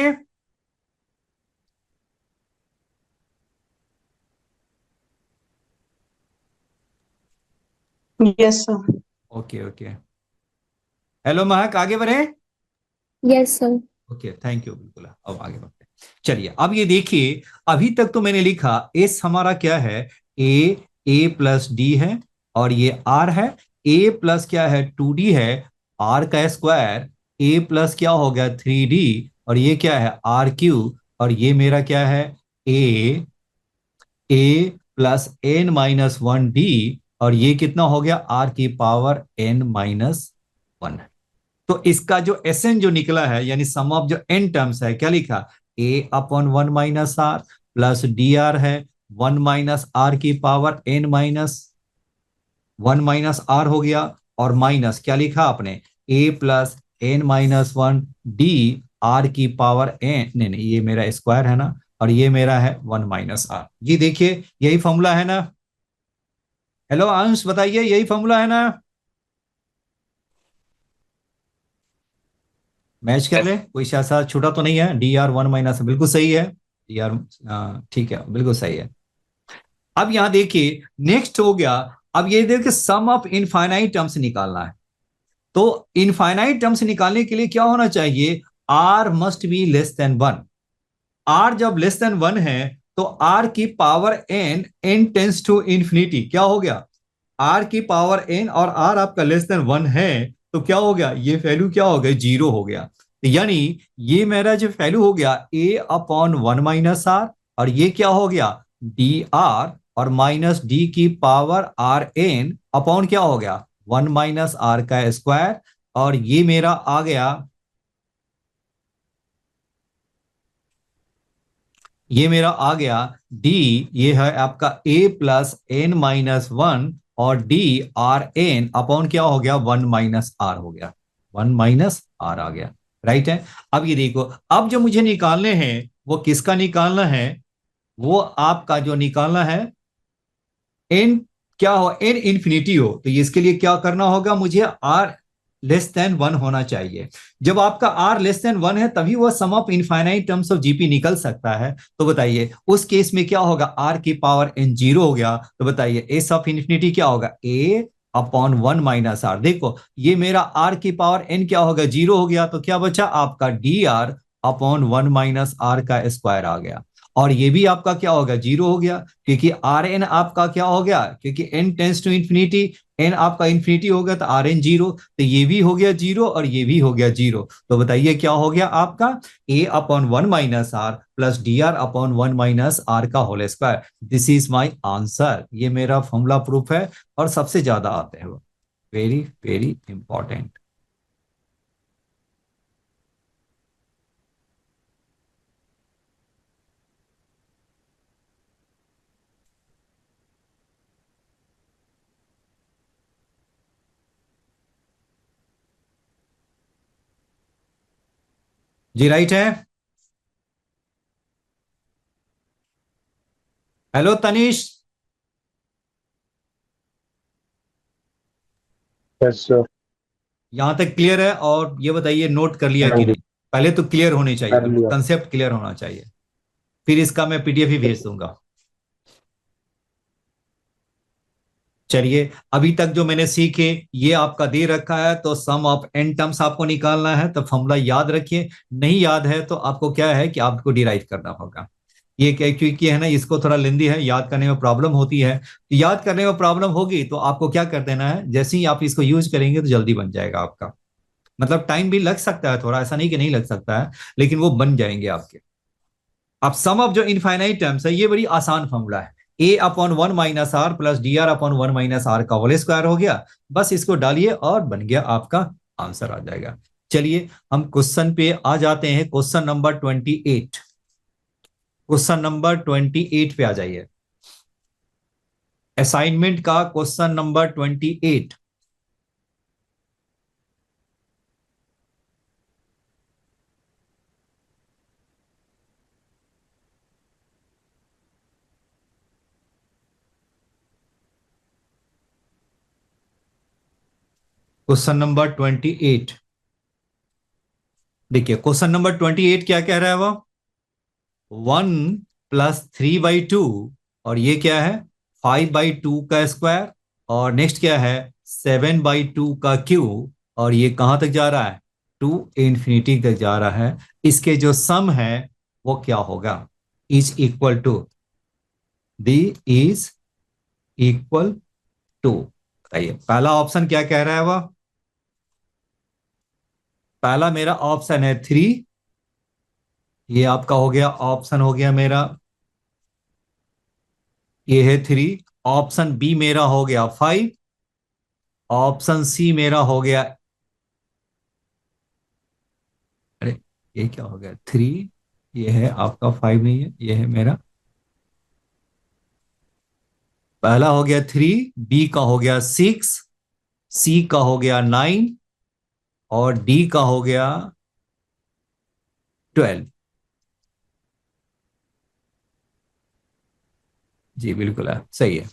Yes sir. Okay okay. Hello महक, आगे बढ़े? Yes sir. Okay thank you, बिल्कुल। अब आगे बढ़ते हैं। चलिए अब ये देखिए, अभी तक तो मैंने लिखा एस हमारा क्या है, ए प्लस डी है, और ये आर है। ए प्लस क्या है, 2d है, आर का स्क्वायर, ए प्लस क्या हो गया 3d, और ये क्या है आर क्यू, और ये मेरा क्या है ए प्लस एन माइनस 1d, और ये कितना हो गया आर की पावर एन माइनस 1। तो इसका जो एसएन जो निकला है, यानी सम ऑफ जो एन टर्म्स है, क्या लिखा, a upon 1 - r plus d r है 1 - आर की पावर एन माइनस 1 - आर हो गया, और माइनस क्या लिखा आपने, a plus N minus 1 d r की पावर एन, नहीं नहीं ये मेरा स्क्वायर है ना, और ये मेरा है 1 - आर। ये देखिए यही फॉर्मूला है ना? हेलो अंश बताइए, यही फॉर्मूला है ना? मैच कर ले, कोई सा ऐसा छोटा तो नहीं है? dr 1 - बिल्कुल सही है। dr ठीक है, बिल्कुल सही है। अब यहां देखिए नेक्स्ट हो गया, अब ये देखिए सम ऑफ इनफाइनाइट टर्म्स निकालना है। तो इनफाइनाइट टर्म्स निकालने के लिए क्या होना चाहिए, r must be less than 1। r जब लेस देन 1 है तो r की power n tends to infinity, क्या हो गया, r की पावर n, और r आपका लेस देन 1 है, तो क्या हो गया, ये वैल्यू क्या हो गया, 0 हो गया। यानी ये मेरा जो वैल्यू हो गया a अपॉन 1 - आर, और ये क्या हो गया डी आर, और माइनस डी की पावर आर एन अपॉन क्या हो गया 1 - आर का स्क्वायर, और ये मेरा आ गया, ये मेरा आ गया डी, ये है आपका a प्लस एन माइनस 1, और डी आर एन अपॉन क्या हो गया 1 - आर हो गया, 1 - आर आ गया। राइट है। अब ये देखो, अब जो मुझे निकालने हैं वो किसका निकालना है, वो आपका जो निकालना है एन, क्या हो एन इंफिनिटी हो, तो इसके लिए क्या करना होगा, मुझे आर लेस देन 1 होना चाहिए। जब आपका आर लेस देन 1 है तभी वह sum of infinite terms of GP निकल सकता है। तो बताइए उस केस में क्या होगा, आर की पावर एन 0 हो गया, तो बताइए एस ऑफ इन्फिनिटी क्या होगा, ए अपॉन 1 - आर। देखो ये मेरा आर की पावर एन क्या होगा 0 हो गया, तो क्या बचा आपका डी आर अपॉन 1 - आर का स्क्वायर आ गया, और ये भी आपका क्या होगा 0 हो गया, क्योंकि आर एन आपका क्या हो गया, क्योंकि n tends to infinity, n आपका इंफिनिटी हो गया तो आर एन 0, तो ये भी हो गया 0 और ये भी हो गया 0। तो बताइए क्या हो गया आपका, a upon 1 - r plus d r upon 1 - r का whole square. This is my answer. ये मेरा फॉर्मूला प्रूफ है, और सबसे ज्यादा आते हैं वो, वेरी वेरी इंपॉर्टेंट। जी राइट है। Hello Tanish, yes sir. यहां तक क्लियर है? और ये बताइए नोट कर लिया हाँ कि जी, नहीं? पहले तो क्लियर होनी चाहिए, कर लिया। कंसेप्ट क्लियर होना चाहिए, फिर इसका मैं पीडीएफ ही भेज दूंगा। चलिए, अभी तक जो मैंने सीखे ये आपका दे रखा है, तो सम ऑफ एन टर्म्स आपको निकालना है, तो फॉर्मूला याद रखिए। नहीं याद है तो आपको क्या है कि आपको डिराइव करना होगा। ये क्या, क्योंकि है ना, इसको थोड़ा लेंदी है, याद करने में प्रॉब्लम होती है। तो याद करने में प्रॉब्लम होगी तो आपको क्या कर देना है, जैसे ही आप इसको यूज करेंगे तो जल्दी बन जाएगा आपका। मतलब टाइम भी लग सकता है थोड़ा, ऐसा नहीं कि नहीं लग सकता है, लेकिन वो बन जाएंगे आपके। अब सम ऑफ जो इनफाइनाइट टर्म्स है ये बड़ी आसान फॉर्मूला है। A upon one minus r plus d r upon one minus r का होल स्क्वायर हो गया। बस इसको डालिए और बन गया आपका आंसर आ जाएगा। चलिए हम क्वेश्चन पे आ जाते हैं, क्वेश्चन नंबर 28। क्वेश्चन नंबर 28 पे आ जाइए। असाइनमेंट का क्वेश्चन नंबर 28। क्वेश्चन नंबर 28 देखिए, क्वेश्चन नंबर 28 क्या कह रहा है वो, 1 + 3/2, और ये क्या है 5/2 का स्क्वायर, और नेक्स्ट क्या है 7/2 का क्यूब, और ये कहां तक जा रहा है, टू इंफिनिटी तक जा रहा है। इसके जो सम है वो क्या होगा, is equal to, d is equal to. बताइए पहला ऑप्शन क्या कह रहा है वह, पहला मेरा ऑप्शन है 3, ये आपका हो गया ऑप्शन हो गया मेरा, ये है 3। ऑप्शन बी मेरा हो गया 5। ऑप्शन सी मेरा हो गया, अरे ये क्या हो गया 3, ये है आपका 5 नहीं है, ये है मेरा, पहला हो गया 3, बी का हो गया 6, सी का हो गया 9, और डी का हो गया 12। जी बिल्कुल है, सही है।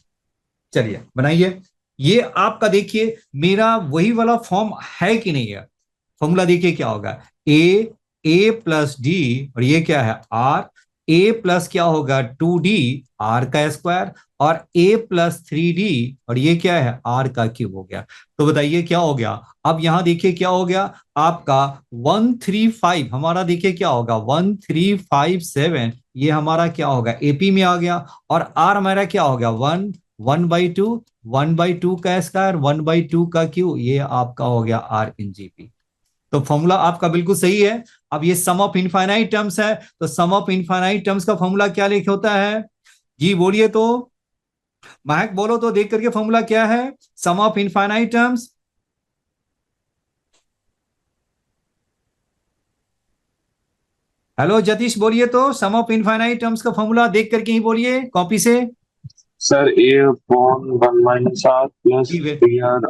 चलिए बनाइए। ये आपका देखिए मेरा वही वाला फॉर्म है कि नहीं है। फॉर्मूला देखिए क्या होगा, ए प्लस डी, और ये क्या है आर, ए प्लस क्या होगा 2d आर का स्क्वायर, और ए प्लस 3d, और ये क्या है आर का क्यूब हो गया। तो बताइए क्या हो गया। अब यहां देखिए क्या हो गया आपका 135, हमारा देखिए क्या होगा 1357, ये हमारा क्या होगा एपी में आ गया। और आर हमारा क्या हो गया 1/2, 1/2 का स्क्वायर, 1/2 का क्यू, ये आपका हो गया आर इन जीपी। तो फॉर्मूला आपका बिल्कुल सही है। अब ये सम ऑफ इनफाइनाइट टर्म्स है, तो सम ऑफ इनफाइनाइट टर्म्स का फॉर्मूला क्या लिख होता है, जी बोलिए तो, महक बोलो तो देख करके फॉर्मूला क्या है sum of infinite terms. Hello Jatish बोलिए तो, सम ऑफ इनफाइनाइट टर्म्स का फॉर्मूला देख करके ही बोलिए कॉपी से। Sir a upon one minus r plus g d r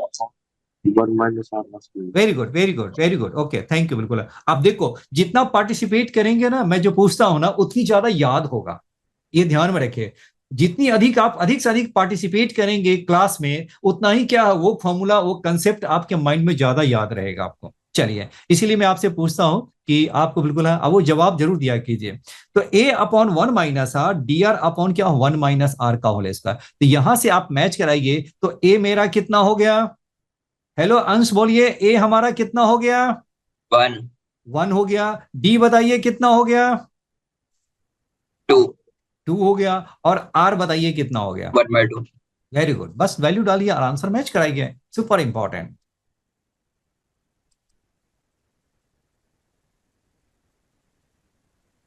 one minus r plus b. Very good very good very good, okay thank you. बिल्कुल, आप देखो जितना पार्टिसिपेट करेंगे ना, मैं जो पूछता हूं ना उतनी ज्यादा याद होगा, ये ध्यान में रखिए। जितनी अधिक आप अधिक से अधिक पार्टिसिपेट करेंगे क्लास में, उतना ही क्या वो फॉर्मूला वो कंसेप्ट आपके माइंड में ज्यादा याद रहेगा आपको। चलिए इसीलिए मैं आपसे पूछता हूं कि आपको बिल्कुल है, अब वो जवाब जरूर दिया कीजिए। तो a upon one minus r d r upon क्या वन माइनस आर का होल स्क्वायर, तो यहां से आप मैच कराइए तो ए मेरा कितना हो गया, हेलो अंश बोलिए ए हमारा कितना हो गया, 1, 1 हो गया। डी बताइए कितना हो गया, 2, 2 हो गया। और आर बताइए कितना हो गया, 1/2। Very good. बस वैल्यू डालिए और आंसर मैच कराइए, सुपर इंपॉर्टेंट।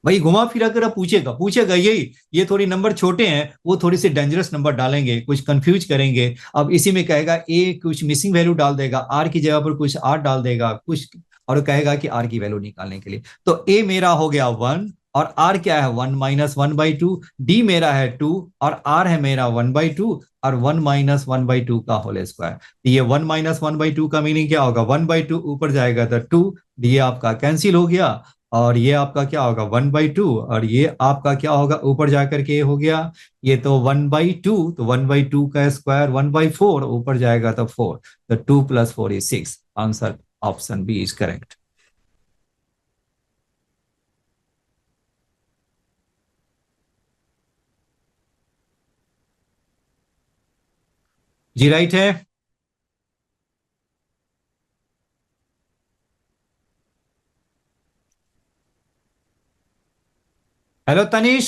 भाई घुमा फिरा कर अब पूछेगा पूछेगा यही, ये थोड़ी नंबर छोटे हैं, वो थोड़ी सी डेंजरस नंबर डालेंगे, कुछ कंफ्यूज करेंगे। अब इसी में कहेगा ए कुछ मिसिंग वैल्यू डाल देगा, आर की जगह पर कुछ आर डाल देगा कुछ, और कहेगा कि आर की वैल्यू निकालने के लिए। तो ए मेरा हो गया 1, और आर क्या है 1 - 1/2, डी मेरा है 2, और आर है मेरा 1/2, और 1 - 1/2 का होल स्क्वायर। ये 1 - 1/2 का मीनिंग क्या होगा, 1/2 ऊपर जाएगा तो 2, ये आपका कैंसिल हो गया। और ये आपका क्या होगा 1/2, और ये आपका क्या होगा ऊपर जाकर के हो गया, ये तो 1/2, तो 1/2 का स्क्वायर 1/4, ऊपर जाएगा तो 4, तो 2 + 4 = 6। Answer option b is correct. जी राइट है। हेलो तनिष,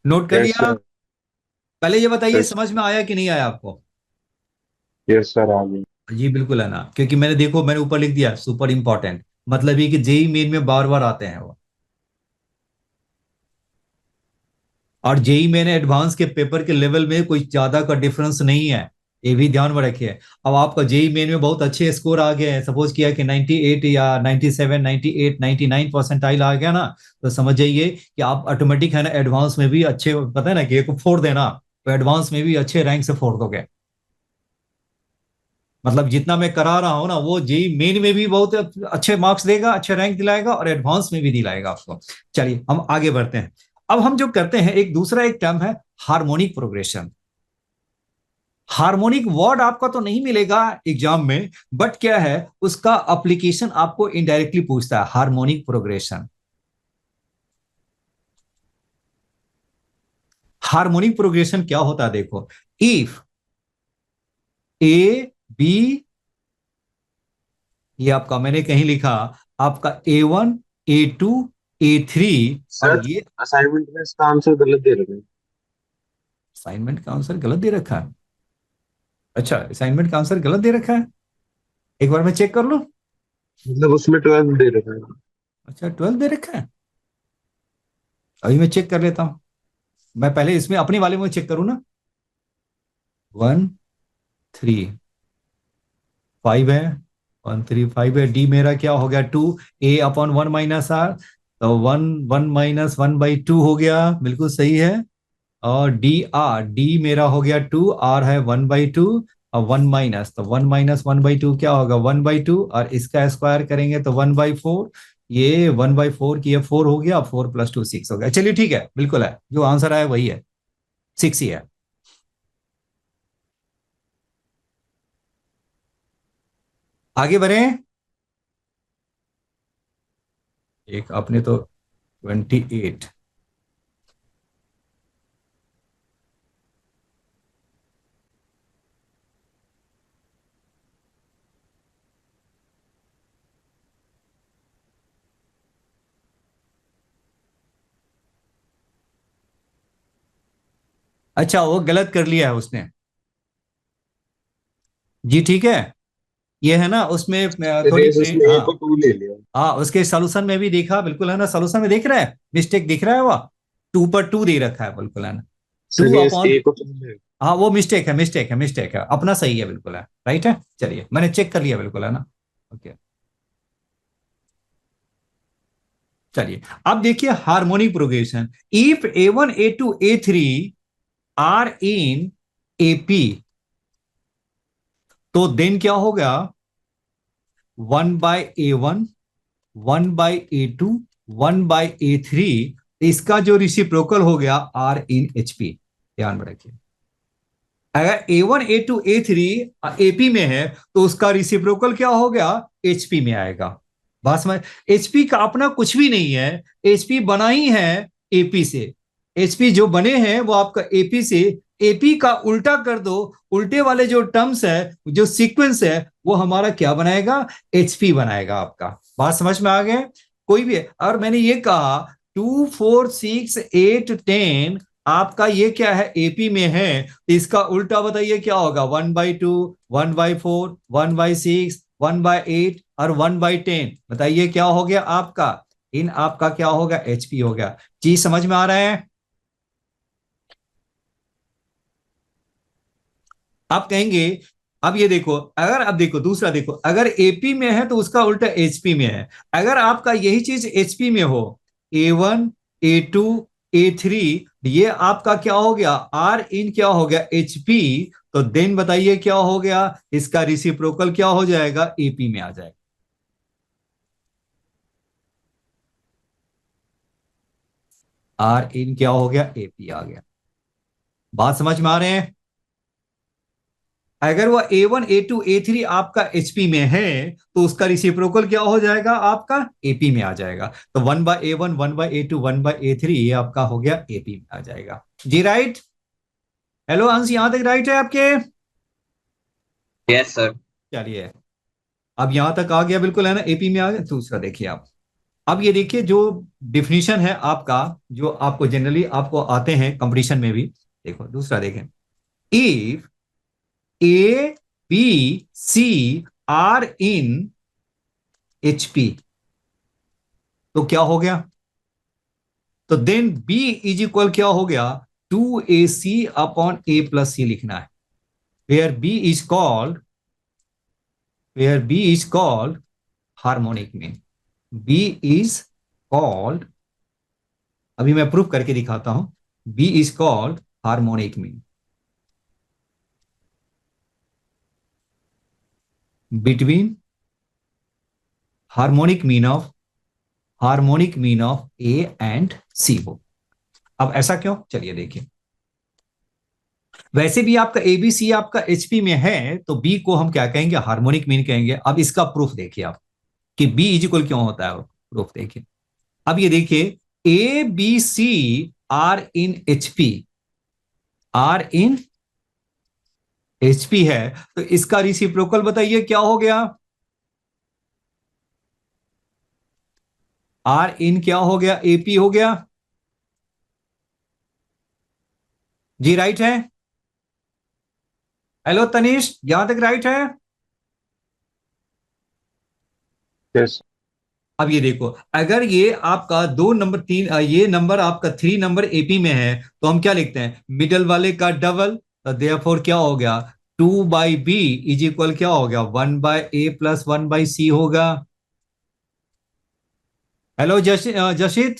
नोट कर यस लिया? सर। पहले ये बताइए यस समझ में आया कि नहीं आया आपको? यस सर, आ गई। जी बिल्कुल है ना, क्योंकि मैंने देखो मैंने ऊपर लिख दिया सुपर इंपॉर्टेंट, मतलब ये कि जेई मेन में बार बार आते हैं वो। और जेई मेन एडवांस के पेपर के लेवल में कोई ज्यादा का डिफरेंस नहीं है, ये भी ध्यान में रखिए। अब आपका जेई मेन में बहुत अच्छे स्कोर आ गए हैं, सपोज किया कि 98 या 97, 98, 99 परसेंटाइल आ गया ना, तो समझ जाइए कि आप ऑटोमेटिक है ना एडवांस में भी अच्छे, पता है ना कि एक फोड़ देना, तो एडवांस में भी अच्छे रैंक से फोड़ दोगे। मतलब जितना मैं करा रहा हूं ना वो जेई मेन में भी बहुत अच्छे मार्क्स देगा, अच्छे रैंक दिलाएगा, और एडवांस में भी दिलाएगा आपको। चलिए हम आगे बढ़ते हैं। अब हम जो करते हैं एक दूसरा एक टर्म है हार्मोनिक प्रोग्रेशन। हार्मोनिक वर्ड आपका तो नहीं मिलेगा एग्जाम में, बट क्या है उसका एप्लीकेशन आपको इनडायरेक्टली पूछता है, हार्मोनिक प्रोग्रेशन। हार्मोनिक प्रोग्रेशन क्या होता है देखो, इफ ए बी, ये आपका मैंने कहीं लिखा, आपका A1, A2, A3, और सर, ये असाइनमेंट में इसका आंसर गलत दे रखे हैं। असाइनमेंट का आंसर गलत दे रखा है? अच्छा, असाइनमेंट का आंसर गलत दे रखा है, एक बार मैं चेक कर लूं। मतलब उसमें 12 दे रखा है। अच्छा 12 दे रखा है, अभी मैं चेक कर लेता हूं। मैं पहले इसमें अपने वाले में चेक करूं ना। 1, 3, 5 है, 1, 3, 5 है। डी मेरा क्या हो गया, 2 A/1 - R, तो 1 1 - 1/2 हो गया, बिल्कुल सही है। और डी मेरा हो गया 2, R है 1/2, और 1 तो 1 - 1/2 क्या होगा, 1/2, और इसका स्क्वायर करेंगे तो 1/4। ये 1/4 की ये 4 हो गया, 4 + 2 6 हो गया। चलिए ठीक है, बिल्कुल है, जो आंसर आया वही है, 6 ही है। आगे बढ़े। एक आपने तो 28। अच्छा वो गलत कर लिया है उसने। जी ठीक है, ये है ना उसमें थोड़ी रेस उसमें ए हाँ। को 2 ले लिया। हाँ उसके सॉल्यूशन में भी देखा, बिल्कुल है ना, सॉल्यूशन में देख रहा है मिस्टेक दिख रहा है, वो 2 पर 2 दे रखा है, बिल्कुल है ना, टू सर रेस अपॉन ए को 2 ले। हाँ वो मिस्टेक है, मिस्टेक है, मिस्टेक है, अपना सही है, बिल्कुल है, राइट है। चलिए मैंने चेक कर लिया, बिल्कुल है ना। ओके, चलिए अब देखिए harmonic progression. If A1, A2, A3 are in AP, तो देन क्या होगा, 1/A1, 1/A2, 1/A3, इसका जो रिसिप्रोकल हो गया R/HP। ध्यान में रखिए, अगर A1, A2, A3 AP में है तो उसका रिसिप्रोकल क्या हो गया, HP में आएगा। बस में HP का अपना कुछ भी नहीं है, HP बना ही है AP से। HP जो बने हैं वो आपका AP से, AP का उल्टा कर दो, उल्टे वाले जो टर्म्स है, जो सीक्वेंस है, वो हमारा क्या बनाएगा, HP बनाएगा आपका। बात समझ में आ गए? कोई भी है, और मैंने ये कहा 2, 4, 6, 8, 10 आपका ये क्या है, AP में है, तो इसका उल्टा बताइए क्या होगा, 1/2, 1/4, 1/6, 1/8 और 1/10, बताइए क्या हो गया आपका, इन आपका क्या होगा, HP हो गया। चीज समझ में आ रहा है? आप कहेंगे, अब ये देखो, अगर अब देखो दूसरा देखो, अगर AP में है तो उसका उल्टा HP में है। अगर आपका यही चीज HP में हो, A1, A2, A3, ये आपका क्या हो गया, R इन क्या हो गया, HP, तो देन बताइए क्या हो गया, इसका रिसिप्रोकल क्या हो जाएगा, AP में आ जाएगा। R इन क्या हो गया, AP आ गया। बात समझ में आ रहे हैं? अगर वो A1 A2 A3 आपका HP में है तो उसका रिसिप्रोकल क्या हो जाएगा, आपका AP में आ जाएगा। तो 1/A1 1/A2 1/A3 ये आपका हो गया AP में आ जाएगा। जी राइट। हेलो अंश, यहां तक राइट है आपके? Yes, sir. चलिए, अब यहां तक आ गया बिल्कुल, है ना, AP में आ गया। दूसरा देखिए आप। अब ये देखिए जो डिफिनीशन है आपका, जो आपको जनरली आपको आते हैं कंपटीशन में भी। देखो दूसरा देखें। If A B C are in HP, तो क्या हो गया? तो देन B इज इक्वल क्या हो गया, 2AC upon A plus C लिखना है। Where B is called harmonic mean. B is called, अभी मैं प्रूफ करके दिखाता हूं। B is called harmonic mean between harmonic mean of A and C हो। अब ऐसा क्यों, चलिए देखिए। वैसे भी आपका ABC आपका HP में है तो B को हम क्या कहेंगे, हार्मोनिक मीन कहेंगे। अब इसका प्रूफ देखिए आप कि B इज इक्वल क्यों होता है, प्रूफ देखिए। अब ये देखिए, ABC आर इन HP है, तो इसका रिसिप्रोकल बताइए क्या हो गया। आर इन क्या हो गया, AP हो गया। जी राइट है। हेलो तनिष, यहां तक राइट है? यस। अब ये देखो, अगर ये आपका 2 नंबर 3, ये नंबर आपका 3 नंबर AP में है, तो हम क्या लिखते हैं, मिडल वाले का डबल। तो देयरफॉर क्या हो गया, 2/B इज इक्वल क्या हो गया, 1/A प्लस 1/C होगा। हेलो जशित,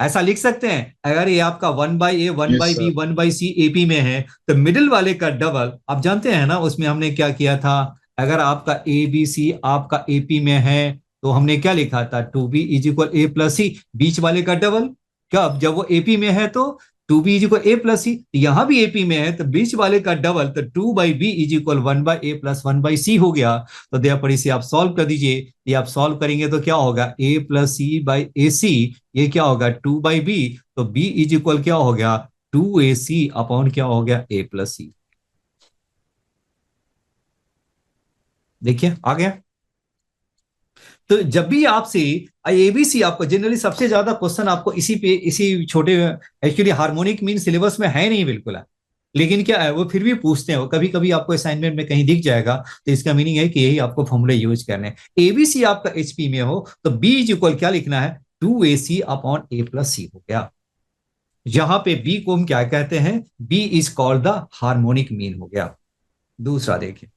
ऐसा लिख सकते हैं, अगर ये आपका 1/A one yes by b sir. One by c AP में है, तो मिडिल वाले का डबल, आप जानते हैं ना उसमें हमने क्या किया था। अगर आपका ABC आपका AP में है तो हमने क्या लिखा था, 2B is equal A plus c, बीच वाले का डबल। कब, जब वो AP में है तो 2B is equal A plus c, यहां भी AP में है तो बीच वाले का डबल, तो 2/B is equal 1/A plus 1/C हो गया। तो देयरफॉर इसे आप सॉल्व कर दीजिए। ये आप सॉल्व करेंगे तो क्या होगा, A प्लस C/AC, ये क्या होगा 2/B। तो B इज इक्वल क्या हो गया, 2AC अपॉन क्या हो गया, A प्लस C। देखिए आ गया। तो जब भी आपसे ABC, आपको जनरली सबसे ज्यादा क्वेश्चन आपको इसी छोटे, एक्चुअली हार्मोनिक मीन सिलेबस में है नहीं बिल्कुल है, लेकिन क्या है वो फिर भी पूछते हैं, वो कभी कभी आपको असाइनमेंट में कहीं दिख जाएगा। तो इसका मीनिंग है कि यही आपको फॉर्मूले यूज करने हैं। ABC आपका HP में हो तो B इज इक्वल क्या लिखना है, 2AC upon A plus C हो गया। यहां पे B को हम क्या कहते हैं, B is called the harmonic mean हो गया। दूसरा देखिए।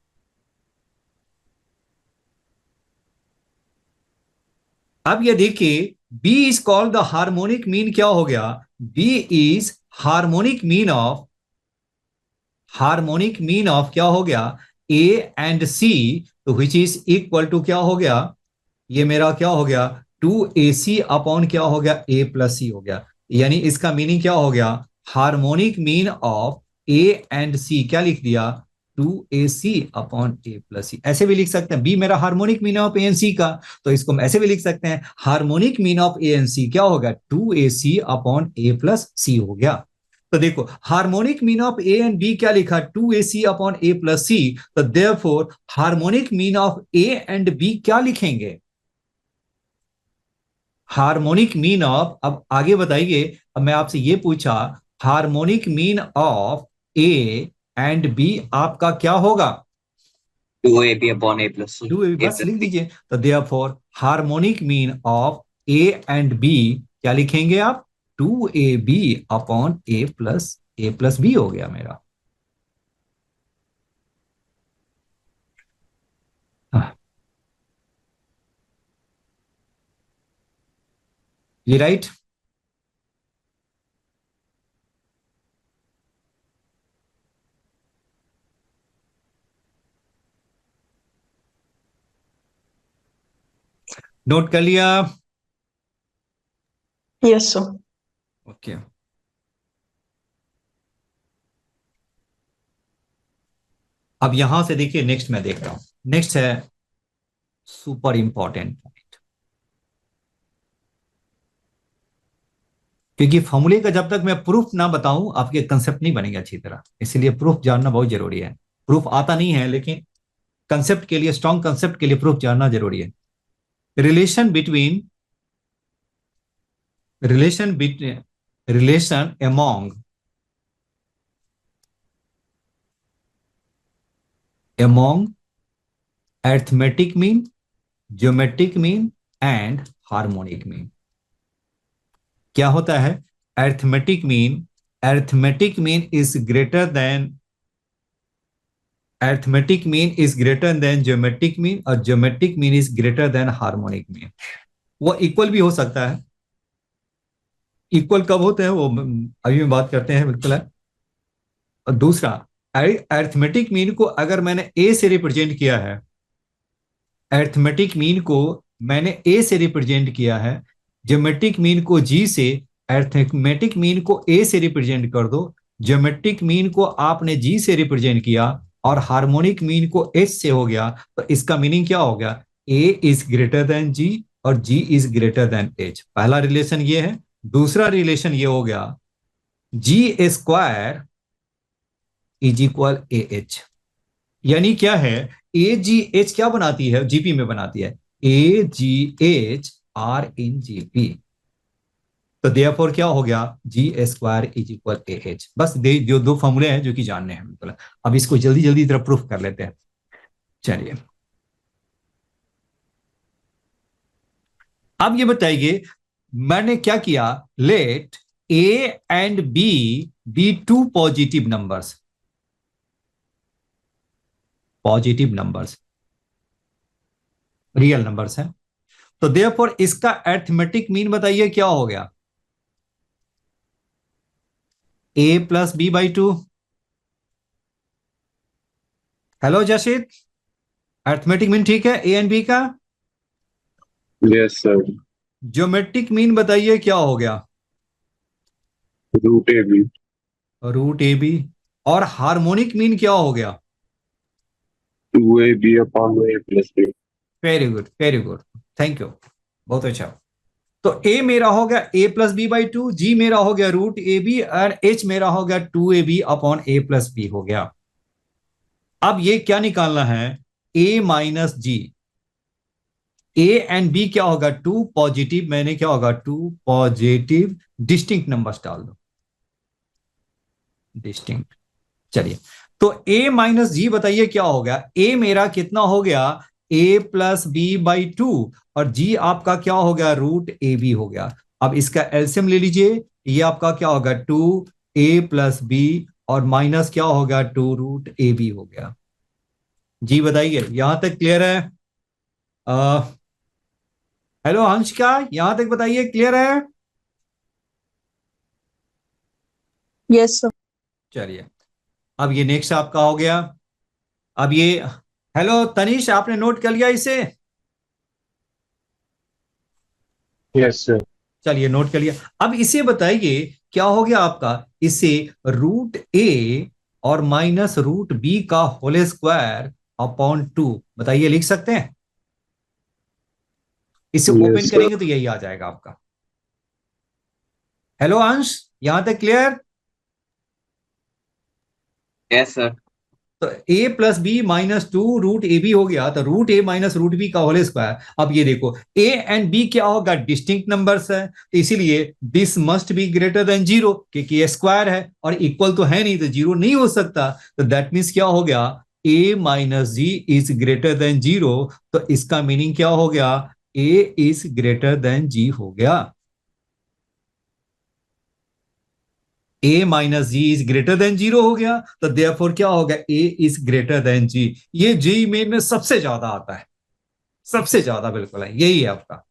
अब ये देखिए, B is called the harmonic mean क्या हो गया, B is harmonic mean of क्या हो गया, A एंड C, तो विच इज इक्वल टू क्या हो गया, ये मेरा क्या हो गया, 2AC अपॉन क्या हो गया, A प्लस C हो गया। यानी इसका मीनिंग क्या हो गया, harmonic mean of A and C क्या लिख दिया, 2AC upon A plus C। ऐसे भी लिख सकते हैं, B मेरा harmonic mean of A and C का, तो इसको हम ऐसे भी लिख सकते हैं, harmonic mean of A and C क्या होगा, 2AC upon A plus C हो गया। तो देखो harmonic mean of A and B क्या लिखा, 2AC upon A plus C। तो therefore harmonic mean of A and B क्या लिखेंगे, हार्मोनिक मीन ऑफ, अब आगे बताइए। अब मैं आपसे ये पूछा, harmonic mean of a and b आपका क्या होगा, 2AB upon A plus C. 2 A बस plus लिख C. दीजिए। तो therefore harmonic mean of a and b क्या लिखेंगे आप, 2AB upon A plus b हो गया मेरा। हाँ, ये राइट। नोट कर लिया। Yes, sir. ओके। अब यहां से देखिए, नेक्स्ट मैं देख रहा हूं, नेक्स्ट है सुपर इंपॉर्टेंट पॉइंट, क्योंकि फॉर्मूले का जब तक मैं प्रूफ ना बताऊं आपके कंसेप्ट नहीं बनेंगे अच्छी तरह, इसीलिए प्रूफ जानना बहुत जरूरी है। प्रूफ आता नहीं है, लेकिन कंसेप्ट के लिए, स्ट्रॉन्ग कंसेप्ट के लिए प्रूफ जानना जरूरी है। Relation between, relation among arithmetic mean, geometric mean and harmonic mean. क्या होता है arithmetic mean? Arithmetic mean is greater than, arithmetic mean is greater than geometric mean, और geometric mean is greater than harmonic mean. वो equal भी हो सकता है। Equal कब होते हैं वो अभी हम बात करते हैं, बिल्कुल है। और दूसरा, अरिथमेटिक मीन को अगर मैंने ए से रिप्रेजेंट किया है, अरिथमेटिक मीन को मैंने ए से रिप्रेजेंट किया है, ज्योमेट्रिक मीन को जी से, अरिथमेटिक मीन को ए से रिप्रेजेंट कर दो, ज्योमेट्रिक मीन को आपने जी से रिप्रेजेंट किया, और हार्मोनिक मीन को एच से हो गया, तो इसका मीनिंग क्या हो गया? ए इज ग्रेटर देन जी और g is greater than h. पहला रिलेशन ये है। दूसरा रिलेशन ये हो गया, g square is equal a h. यानी क्या है, ए जी एच क्या बनाती है, जीपी में बनाती है, a g h are in GP. तो देयरफॉर क्या हो गया, g square is equal a h. बस जो दो फॉर्मूले हैं जो कि जानने हैं, बिल्कुल। अब इसको जल्दी जल्दी तरफ प्रूफ कर लेते हैं। चलिए, अब ये बताइए मैंने क्या किया, let a and b two positive numbers, positive numbers, real numbers हैं। तो देयरफॉर इसका अरिथमेटिक मीन बताइए क्या हो गया, a plus b by two. Hello Jashit, arithmetic mean ठीक है ए एंड बी का? Yes sir. ज्योमेट्रिक मीन बताइए क्या हो गया, root a b. Root a b. और हार्मोनिक मीन क्या हो गया? 2ab upon a plus b. Very good, very good, thank you, बहुत अच्छा। तो ए मेरा हो गया a plus b by two, g मेरा हो गया रूट ए बी, और एच मेरा हो गया 2ab upon a plus b हो गया। अब ये क्या निकालना है, a minus g. A and b क्या होगा, टू पॉजिटिव, मैंने क्या होगा, टू पॉजिटिव डिस्टिंक्ट नंबर्स डाल दो, डिस्टिंक्ट। चलिए, तो a माइनस जी बताइए क्या हो गया, a मेरा कितना हो गया, a plus b by two, और g आपका क्या हो गया, रूट ए बी हो गया। अब इसका एलसीएम ले लीजिए, ये आपका क्या होगा, 2a प्लस बी, और माइनस क्या होगा, 2 रूट ए बी हो गया। जी बताइए, यहां तक क्लियर है? हेलो हंसिका, यहां तक बताइए क्लियर है? Yes, sir. चलिए, अब ये नेक्स्ट आपका हो गया। अब ये, हेलो तनीश, आपने नोट कर लिया इसे? Yes sir. चलिए, नोट कर लिया। अब इसे बताइए क्या हो गया आपका, इसे रूट ए और माइनस रूट बी का होल स्क्वायर अपॉन 2, बताइए लिख सकते हैं? इसे ओपन करेंगे तो यही आ जाएगा आपका। हेलो अंश, यहां तक क्लियर? Yes sir. तो a plus b minus 2 root a b हो गया, तो root a minus root b का होल स्क्वायर। अब ये देखो, a एंड b क्या होगा, डिस्टिंक्ट नंबर्स है, तो इसीलिए this must be greater than zero, क्योंकि ये स्क्वायर है और इक्वल तो है नहीं, तो जीरो नहीं हो सकता। तो दैट मीन्स क्या हो गया, a minus g is greater than zero. तो इसका मीनिंग क्या हो गया, a is greater than g हो गया। a minus g is greater than zero हो गया, तो देयरफॉर क्या होगा, a is greater than g। ये जी में सबसे ज्यादा आता है, सबसे ज्यादा, बिल्कुल है, यही है आपका।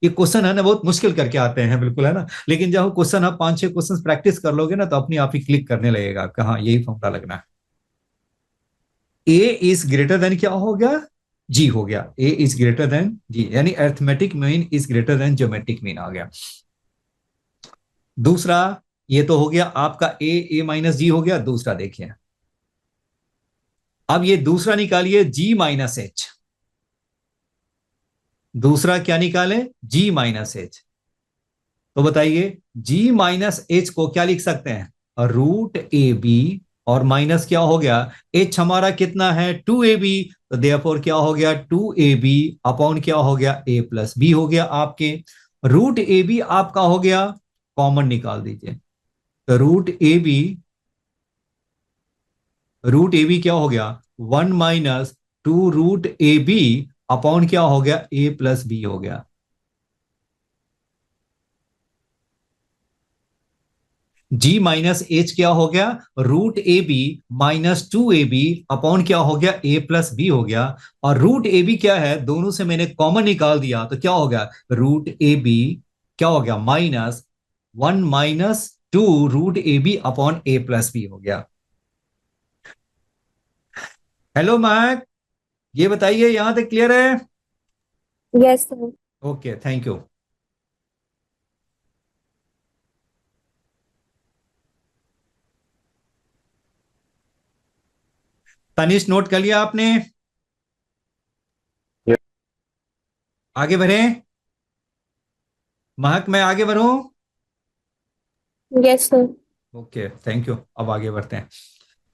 ये क्वेश्चन है ना, बहुत मुश्किल करके आते हैं, बिल्कुल है ना, लेकिन जब क्वेश्चन आप 5-6 क्वेश्चन प्रैक्टिस कर लोगे ना, तो अपने आप ही क्लिक करने लगेगा कि हाँ यही फॉर्मूला लगना है। a इज ग्रेटर देन क्या हो गया, g हो गया, a is greater than g, यानी arithmetic mean is greater than geometric mean आ गया। दूसरा, ये तो हो गया आपका a माइनस जी हो गया। दूसरा देखिए, अब ये दूसरा निकालिए g माइनस एच। दूसरा क्या निकाले? g minus H. तो बताइए g माइनस एच को क्या लिख सकते हैं? रूट ए बी, और माइनस क्या हो गया? h हमारा कितना है? 2ab। तो देयरफॉर क्या हो गया? 2ab अपॉन क्या हो गया? a प्लस बी हो गया आपके। रूट ए बी आपका हो गया, कॉमन निकाल दीजिए। तो रूट ए बी क्या हो गया? 1 minus 2 root a b upon क्या हो गया? a प्लस बी हो गया। g माइनस एच क्या हो गया? Root a b minus 2ab upon क्या हो गया? a प्लस बी हो गया। और रूट ए बी क्या है? दोनों से मैंने कॉमन निकाल दिया, तो क्या हो गया? रूट ए बी क्या हो गया? Minus 1 minus 2 root a b upon a plus b हो गया। हेलो मैक, ये बताइए यहां तक क्लियर है? Yes, sir. Okay, thank you. Tanish नोट कर लिया आपने? आगे बढ़े? महक, मैं आगे बढ़ूं? Yes, sir. Okay, thank you. अब आगे बढ़ते हैं,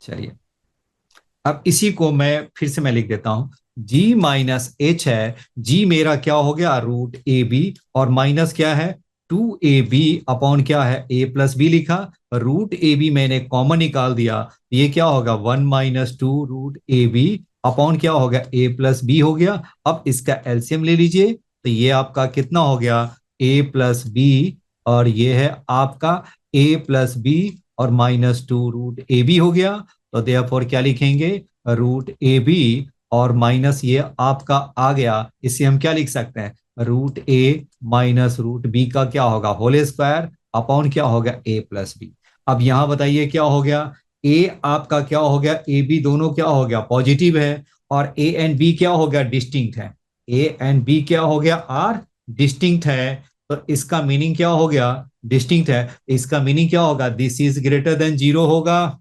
चलिए। अब इसी को मैं फिर से मैं लिख देता हूं। g माइनस एच है, g मेरा क्या हो गया? रूट ए बी, और माइनस क्या है? 2ab अपॉन क्या है? a प्लस बी लिखा। रूट ए बी मैंने कॉमन निकाल दिया, ये क्या होगा? 1 minus 2 root a b upon क्या हो गया? a प्लस बी हो गया। अब इसका एलसीएम ले लीजिए, तो ये आपका कितना हो गया? a प्लस बी, और ये है आपका a प्लस बी, और माइनस 2 रूट ए बी हो गया। तो देयरफॉर क्या लिखेंगे? रूट ए बी, और माइनस ये आपका आ गया, इससे हम क्या लिख सकते हैं? Root a minus root b का क्या होगा? होल स्क्वायर अपॉन क्या हो गया? A plus B. अब यहां बताइए क्या हो गया? ए आपका क्या हो गया? ए बी दोनों क्या हो गया? पॉजिटिव है। और ए एंड बी क्या हो गया? डिस्टिंक्ट है। ए एंड बी क्या हो गया? आर डिस्टिंक्ट है। तो इसका मीनिंग क्या हो गया? डिस्टिंक्ट है, इसका मीनिंग क्या होगा? This is greater than zero होगा,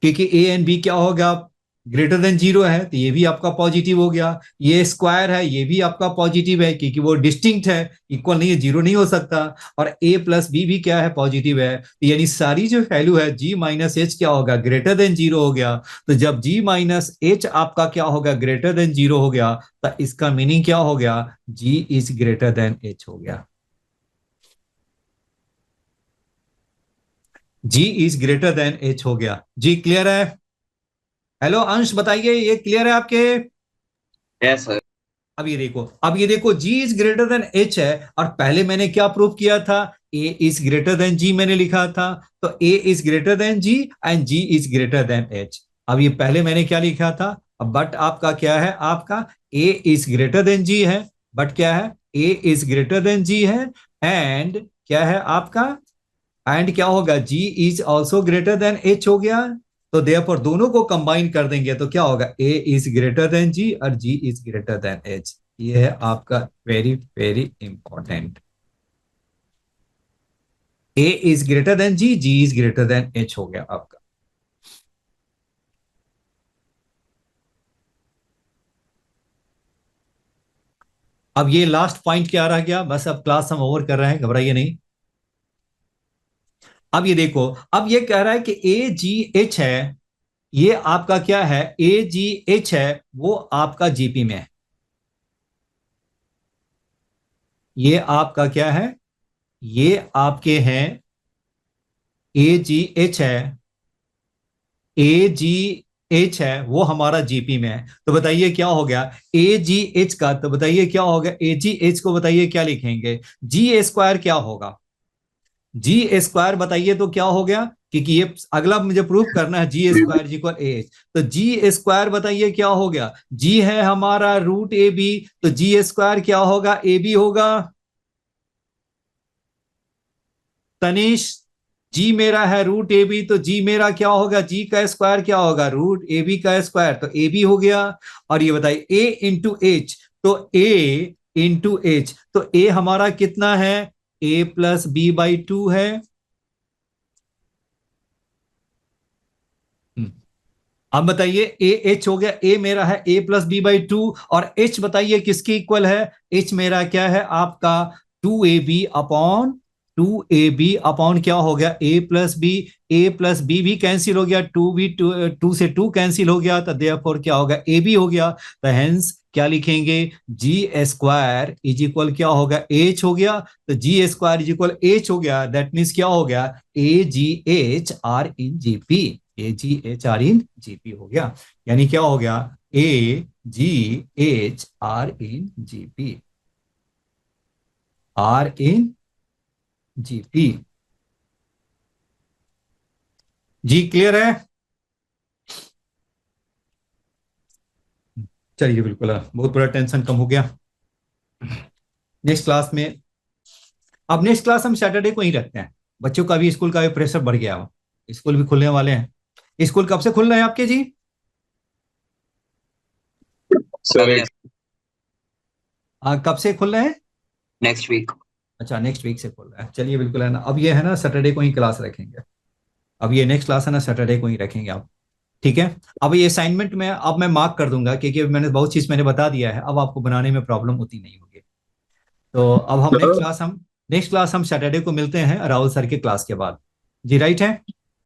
क्योंकि ए एंड बी क्या होगा? ग्रेटर देन जीरो है, तो ये भी आपका पॉजिटिव हो गया। ये स्क्वायर है, ये भी आपका पॉजिटिव है, क्योंकि वो डिस्टिंक्ट है, इक्वल नहीं है, जीरो नहीं हो सकता। और ए प्लस बी भी क्या है? पॉजिटिव है। तो यानी सारी जो वैल्यू है जी माइनस एच क्या होगा? ग्रेटर देन जीरो हो गया। तो जब जी माइनस एच आपका क्या होगा? ग्रेटर देन जीरो हो गया, तो इसका मीनिंग क्या हो गया? जी इज ग्रेटर देन एच हो गया। जी इज ग्रेटर देन एच हो गया। जी क्लियर है? हेलो अंश, बताइए ये क्लियर है आपके? Yes, sir. अब ये देखो G is greater then H है, और पहले मैंने क्या प्रूव किया था? A is greater than G मैंने लिखा था। तो A is greater than G and G is greater then H। अब ये पहले मैंने क्या लिखा था? अब बट आपका क्या है? आपका A is greater than G है, बट क्या है? A is greater than G है, एंड क्या है आपका? एंड क्या होगा? G is also greater than H हो गया। तो देयरफॉर दोनों को कंबाइन कर देंगे तो क्या होगा? A is greater than G और G is greater then H। ये है आपका very very important. A is greater than G, G is greater then H हो गया आपका। अब ये लास्ट पॉइंट क्या रह गया? बस अब क्लास हम ओवर कर रहे हैं, घबराइए नहीं। अब ये देखो, अब ये कह रहा है कि AGH है, ये आपका क्या है? AGH है, वो आपका जीपी में है। ये आपका क्या है? ये आपके हैं AGH है, AGH है, वो हमारा जीपी में है। तो बताइए क्या हो गया AGH का? तो बताइए क्या होगा AGH को? बताइए क्या लिखेंगे? जी स्क्वायर क्या होगा? जी स्क्वायर बताइए तो क्या हो गया, क्योंकि ये अगला मुझे प्रूफ करना है जी स्क्वायर इक्वल ए। तो जी स्क्वायर बताइए क्या हो गया? जी है हमारा रूट ए बी, तो जी स्क्वायर क्या होगा? ए बी होगा। तनिष, जी मेरा है रूट ए बी, तो जी मेरा क्या होगा? जी का स्क्वायर क्या होगा? रूट ए बी का स्क्वायर, तो ए बी हो गया। और ये बताइए ए इंटू एच, तो ए इंटू एच, तो ए हमारा कितना है? ए प्लस बी बाई 2 है। अब बताइए ए एच हो गया, ए मेरा है a plus b by two, और एच बताइए किसके इक्वल है, एच मेरा क्या है आपका 2ab अपॉन क्या हो गया a प्लस बी भी कैंसिल हो गया, टू से टू कैंसिल हो गया, तो देयरफॉर क्या होगा ए बी हो गया। तो हेंस क्या लिखेंगे, जी स्क्वायर इज इक्वल क्या होगा एच हो गया, तो g square is equal h हो गया, दैट मीन्स क्या हो गया a g h are in GP, a g h are in GP हो गया। यानी क्या हो गया a g h are in GP, are in GP. जी क्लियर है? चलिए बिल्कुल, बहुत बड़ा टेंशन कम हो गया। नेक्स्ट क्लास में, अब नेक्स्ट क्लास हम सैटरडे को ही रखते हैं, बच्चों का भी स्कूल का भी प्रेशर बढ़ गया हो, स्कूल भी खुलने वाले हैं। स्कूल कब से खुल रहे हैं आपके जी? सर कब से खुल रहे हैं? Next week. अच्छा नेक्स्ट वीक से खुल रहा है, चलिए बिल्कुल है ना। अब ये है ना सैटरडे को ही क्लास रखेंगे, अब ये नेक्स्ट क्लास है ना सैटरडे को ही रखेंगे आप, ठीक है। अब ये असाइनमेंट में अब मैं मार्क कर दूंगा, क्योंकि मैंने बहुत चीज मैंने बता दिया है, अब आपको बनाने में प्रॉब्लम होती नहीं होगी। तो अब हम नेक्स्ट क्लास हम सैटरडे को मिलते हैं राहुल सर के क्लास के बाद। जी राइट है।